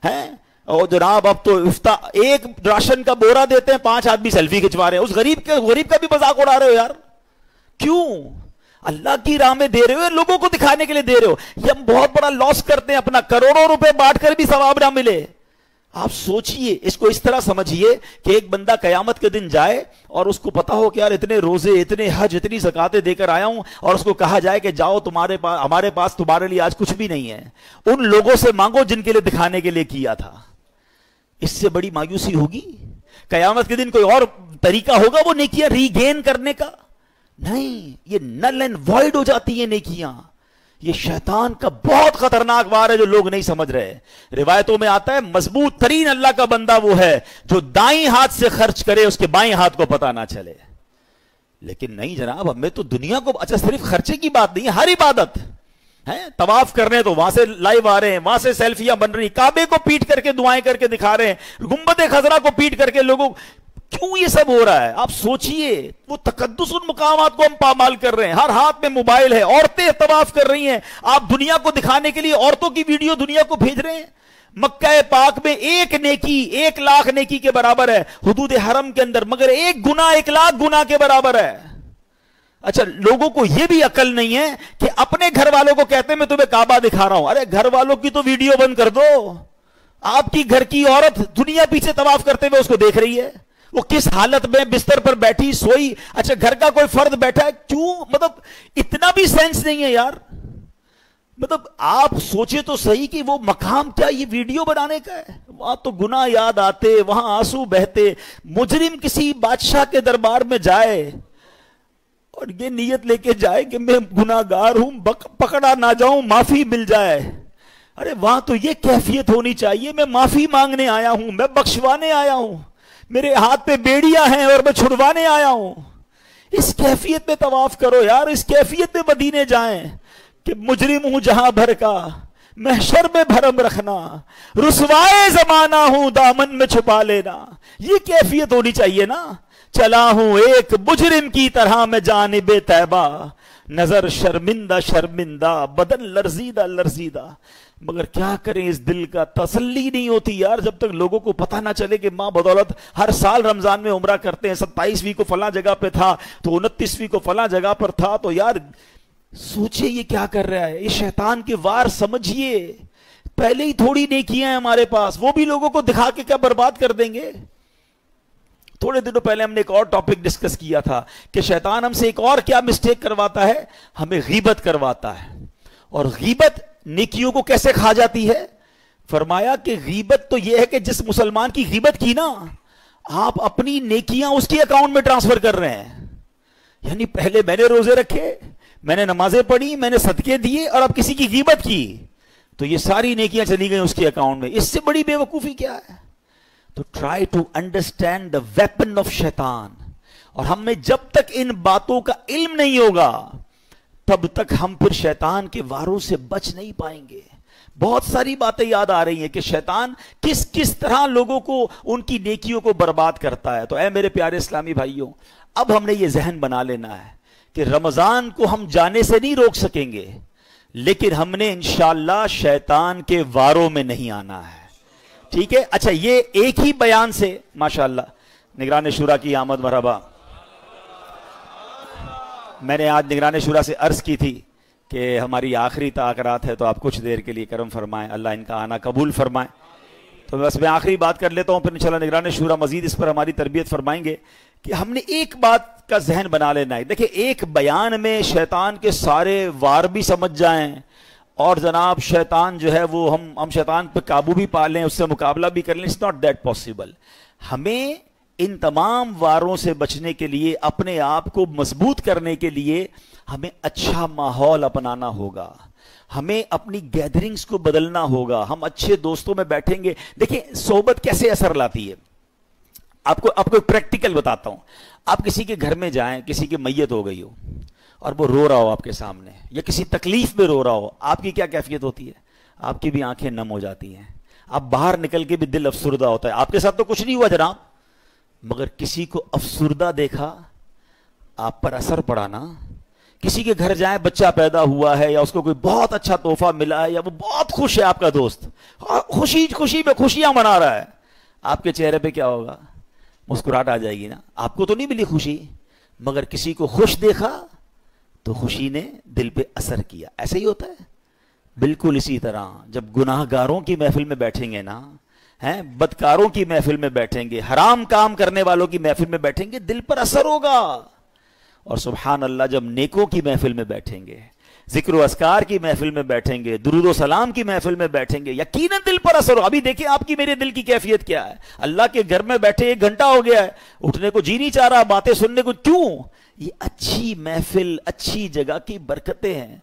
ہیں اور جناب اب تو ایک راشن کا بورا دیتے ہیں, 5 آدمی سیلفی کھچوا رہے ہیں, اس غریب کا بھی مذاق اڑا رہے ہو یار. کیوں؟ اللہ کی راہ میں دے رہے ہو, لوگوں کو دکھانے کے لیے دے رہے ہو. یہ ہم بہت بڑا لاس کرتے ہیں اپنا, کروڑوں روپے بانٹ کر بھی ثواب نہ ملے. آپ سوچئے, اس کو اس طرح سمجھیے کہ ایک بندہ قیامت کے دن جائے اور اس کو پتا ہو کہ یار اتنے روزے, اتنے حج, اتنی زکاتیں دے کر آیا ہوں, اور اس کو کہا جائے کہ جاؤ ہمارے پاس تمہارے لیے آج کچھ بھی نہیں ہے, ان لوگوں سے مانگو جن کے لیے دکھانے کے لیے کیا تھا. اس سے بڑی مایوسی ہوگی؟ قیامت کے دن کوئی اور طریقہ ہوگا وہ نیکیاں ری گین کرنے کا؟ نہیں, یہ نل اینڈ وائڈ ہو جاتی ہیں نیکیاں. یہ شیطان کا بہت خطرناک وار ہے جو لوگ نہیں سمجھ رہے. روایتوں میں آتا ہے مضبوط ترین اللہ کا بندہ وہ ہے جو دائیں ہاتھ سے خرچ کرے اس کے بائیں ہاتھ کو پتہ نہ چلے. لیکن نہیں جناب, ہمیں تو دنیا کو, اچھا صرف خرچے کی بات نہیں, ہر عبادت ہے. طواف کرنے تو وہاں سے لائیو آ رہے ہیں, وہاں سے سیلفیاں بن رہی, کعبے کو پیٹ کر کے دعائیں کر کے دکھا رہے ہیں, گنبد خضرا کو پیٹ کر کے لوگوں. کیوں یہ سب ہو رہا ہے؟ آپ سوچئے, وہ تقدس ان مقامات کو ہم پامال کر رہے ہیں. ہر ہاتھ میں موبائل ہے, عورتیں طواف کر رہی ہیں, آپ دنیا کو دکھانے کے لیے عورتوں کی ویڈیو دنیا کو بھیج رہے ہیں. مکہ پاک میں 1 نیکی 1 لاکھ نیکی کے برابر ہے حدود حرم کے اندر, مگر 1 گناہ 1 لاکھ گناہ کے برابر ہے. اچھا لوگوں کو یہ بھی عقل نہیں ہے کہ اپنے گھر والوں کو کہتے ہیں میں تمہیں کعبہ دکھا رہا ہوں. ارے گھر والوں کی تو ویڈیو بند کر دو, آپ کی گھر کی عورت دنیا پیچھے طواف کرتے ہوئے اس کو دیکھ رہی ہے, وہ کس حالت میں بستر پر بیٹھی سوئی. اچھا گھر کا کوئی فرد بیٹھا ہے, کیوں؟ مطلب اتنا بھی سینس نہیں ہے یار. مطلب آپ سوچے تو صحیح کہ وہ مقام کیا یہ ویڈیو بنانے کا ہے؟ وہاں تو گناہ یاد آتے, وہاں آنسو بہتے. مجرم کسی بادشاہ کے دربار میں جائے اور یہ نیت لے کے جائے کہ میں گناہگار ہوں, پکڑا نہ جاؤں, معافی مل جائے. ارے وہاں تو یہ کیفیت ہونی چاہیے, میں معافی مانگنے آیا ہوں, میں بخشوانے آیا ہوں, میرے ہاتھ پہ بیڑیاں ہیں اور میں چھڑوانے آیا ہوں. اس کیفیت میں طواف کرو یار, اس کیفیت میں مدینے جائیں کہ مجرم ہوں جہاں بھر کا, محشر میں بھرم رکھنا, رسوائے زمانہ ہوں دامن میں چھپا لینا. یہ کیفیت ہونی چاہیے نا. چلا ہوں ایک مجرم کی طرح میں جانب طیبہ, نظر شرمندہ شرمندہ, بدن لرزیدہ لرزیدہ. مگر کیا کریں, اس دل کا تسلی نہیں ہوتی یار جب تک لوگوں کو پتہ نہ چلے کہ ماں بدولت ہر سال رمضان میں عمرہ کرتے ہیں, 27ویں کو فلاں جگہ پہ تھا تو 29ویں کو فلاں جگہ پر تھا. تو یار سوچئے یہ کیا کر رہا ہے, یہ شیطان کے وار سمجھیے. پہلے ہی تھوڑی نیکیاں ہیں ہمارے پاس, وہ بھی لوگوں کو دکھا کے کیا برباد کر دیں گے. تھوڑے دنوں پہلے ہم نے ایک اور ٹاپک ڈسکس کیا تھا کہ شیطان ہم سے ایک اور کیا مسٹیک کرواتا ہے, ہمیں غیبت کرواتا ہے. اور غیبت نیکیوں کو کیسے کھا جاتی ہے؟ فرمایا کہ غیبت تو یہ ہے کہ جس مسلمان کی غیبت کی نا، آپ اپنی نیکیاں اس کے اکاؤنٹ میں ٹرانسفر کر رہے ہیں. یعنی پہلے میں نے روزے رکھے، میں نے نمازیں پڑھی، میں نے صدقے دیے، اور اب کسی کی غیبت کی تو یہ ساری نیکیاں چلی گئیں اس کے اکاؤنٹ میں. اس سے بڑی بے وقوفی کیا ہے؟ تو try to understand the weapon of Shaitan. اور ہم میں جب تک ان باتوں کا علم نہیں ہوگا تب تک ہم پھر شیطان کے واروں سے بچ نہیں پائیں گے. بہت ساری باتیں یاد آ رہی ہیں کہ شیطان کس کس طرح لوگوں کو ان کی نیکیوں کو برباد کرتا ہے. تو اے میرے پیارے اسلامی بھائیوں، اب ہم نے یہ ذہن بنا لینا ہے کہ رمضان کو ہم جانے سے نہیں روک سکیں گے، لیکن ہم نے انشاءاللہ شیطان کے واروں میں نہیں آنا ہے. ٹھیک ہے؟ اچھا، یہ ایک ہی بیان سے ماشاءاللہ نگران شورا کی آمد مرحبا. میں نے آج نگران شورا سے عرض کی تھی کہ ہماری آخری تاخرات ہے تو آپ کچھ دیر کے لیے کرم فرمائیں، اللہ ان کا آنا قبول فرمائیں. تو بس میں آخری بات کر لیتا ہوں، پھر انشاءاللہ نگران شورا مزید اس پر ہماری تربیت فرمائیں گے کہ ہم نے ایک بات کا ذہن بنا لینا ہے. دیکھیں، ایک بیان میں شیطان کے سارے وار بھی سمجھ جائیں اور جناب شیطان جو ہے وہ ہم شیطان پہ قابو بھی پا لیں، اس سے مقابلہ بھی کر لیں. It's not that possible. ہمیں ان تمام واروں سے بچنے کے لیے، اپنے آپ کو مضبوط کرنے کے لیے ہمیں اچھا ماحول اپنانا ہوگا. ہمیں اپنی گیدرنگز کو بدلنا ہوگا. ہم اچھے دوستوں میں بیٹھیں گے. دیکھیں صحبت کیسے اثر لاتی ہے. آپ کو ایک پریکٹیکل بتاتا ہوں. آپ کسی کے گھر میں جائیں، کسی کی میت ہو گئی ہو اور وہ رو رہا ہو آپ کے سامنے، یا کسی تکلیف میں رو رہا ہو، آپ کی کیا کیفیت ہوتی ہے؟ آپ کی بھی آنکھیں نم ہو جاتی ہیں. آپ باہر نکل کے بھی دل افسردہ ہوتا ہے. آپ کے ساتھ تو کچھ نہیں ہوا جناب، مگر کسی کو افسردہ دیکھا، آپ پر اثر پڑا نا. کسی کے گھر جائیں، بچہ پیدا ہوا ہے یا اس کو کوئی بہت اچھا تحفہ ملا ہے یا وہ بہت خوش ہے آپ کا دوست، خوشی میں خوشیاں منا رہا ہے، آپ کے چہرے پہ کیا ہوگا؟ مسکراہٹ آ جائے گی نا. آپ کو تو نہیں ملی خوشی، مگر کسی کو خوش دیکھا تو خوشی نے دل پہ اثر کیا. ایسے ہی ہوتا ہے. بالکل اسی طرح جب گناہ گاروں کی محفل میں بیٹھیں گے نا، بدکاروں کی محفل میں بیٹھیں گے، حرام کام کرنے والوں کی محفل میں بیٹھیں گے، دل پر اثر ہوگا. اور سبحان اللہ جب نیکوں کی محفل میں بیٹھیں گے، ذکر و اذکار کی محفل میں بیٹھیں گے، درود و سلام کی محفل میں بیٹھیں گے، یقیناً دل پر اثر ہو. ابھی دیکھیں آپ کی میرے دل کی کیفیت کیا ہے. اللہ کے گھر میں بیٹھے 1 گھنٹہ ہو گیا ہے، اٹھنے کو جی نہیں چاہ رہا، باتیں سننے کو. کیوں؟ یہ اچھی محفل، اچھی جگہ کی برکتیں ہیں.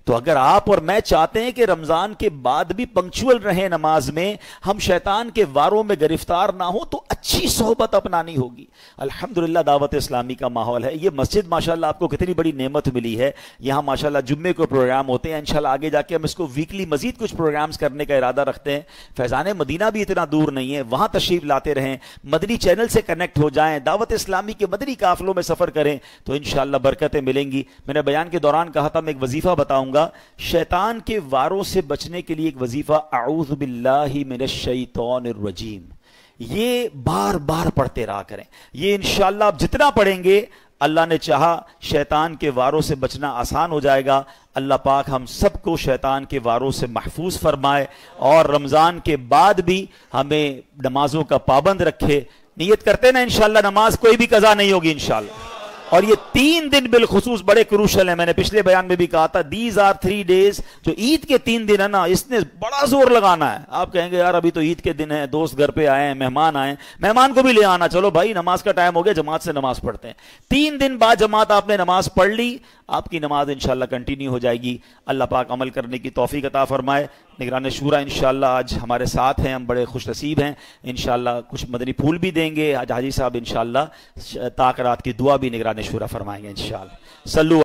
تو اگر آپ اور میں چاہتے ہیں کہ رمضان کے بعد بھی پنکچول رہیں نماز میں، ہم شیطان کے واروں میں گرفتار نہ ہوں، تو اچھی صحبت اپنانی ہوگی. الحمدللہ دعوت اسلامی کا ماحول ہے. یہ مسجد ماشاءاللہ آپ کو کتنی بڑی نعمت ملی ہے. یہاں ماشاءاللہ جمعے کو پروگرام ہوتے ہیں. انشاءاللہ آگے جا کے ہم اس کو ویکلی مزید کچھ پروگرامز کرنے کا ارادہ رکھتے ہیں. فیضان مدینہ بھی اتنا دور نہیں ہے، وہاں تشریف لاتے رہیں، مدنی چینل سے کنیکٹ ہو جائیں، دعوت اسلامی کے مدنی قافلوں میں سفر کریں تو انشاءاللہ برکتیں ملیں گی. میں نے بیان کے دوران کہا تھا میں ایک وظیفہ بتاؤں گا. شیطان کے واروں سے بچنے کے لیے ایک وظیفہ، اعوذ باللہ من الشیطان الرجیم. یہ بار بار پڑھتے رہا کریں. یہ انشاءاللہ آپ جتنا پڑھیں گے اللہ نے چاہا شیطان کے واروں سے بچنا آسان ہو جائے گا. اللہ پاک ہم سب کو شیطان کے واروں سے محفوظ فرمائے اور رمضان کے بعد بھی ہمیں نمازوں کا پابند رکھے. نیت کرتے نا انشاءاللہ نماز کوئی بھی قضا نہیں ہوگی انشاءاللہ. اور یہ 3 دن بالخصوص بڑے کروشل ہیں. میں نے پچھلے بیان میں بھی کہا تھا دیز آر 3 days. جو عید کے 3 دن ہے نا، اس نے بڑا زور لگانا ہے. آپ کہیں گے یار ابھی تو عید کے دن ہے، دوست گھر پہ آئے ہیں، مہمان آئے ہیں، مہمان کو بھی لے آنا. چلو بھائی نماز کا ٹائم ہو گیا، جماعت سے نماز پڑھتے ہیں. 3 دن بعد جماعت آپ نے نماز پڑھ لی، آپ کی نماز انشاءاللہ کنٹینیو ہو جائے گی. اللہ پاک عمل کرنے کی توفیق عطا فرمائے. نگران شورا انشاءاللہ آج ہمارے ساتھ ہیں، ہم بڑے خوش نصیب ہیں. انشاءاللہ کچھ مدنی پھول بھی دیں گے. آج حاجی صاحب انشاءاللہ تاکرات کی دعا بھی نگران شورا فرمائیں گے انشاءاللہ. صلو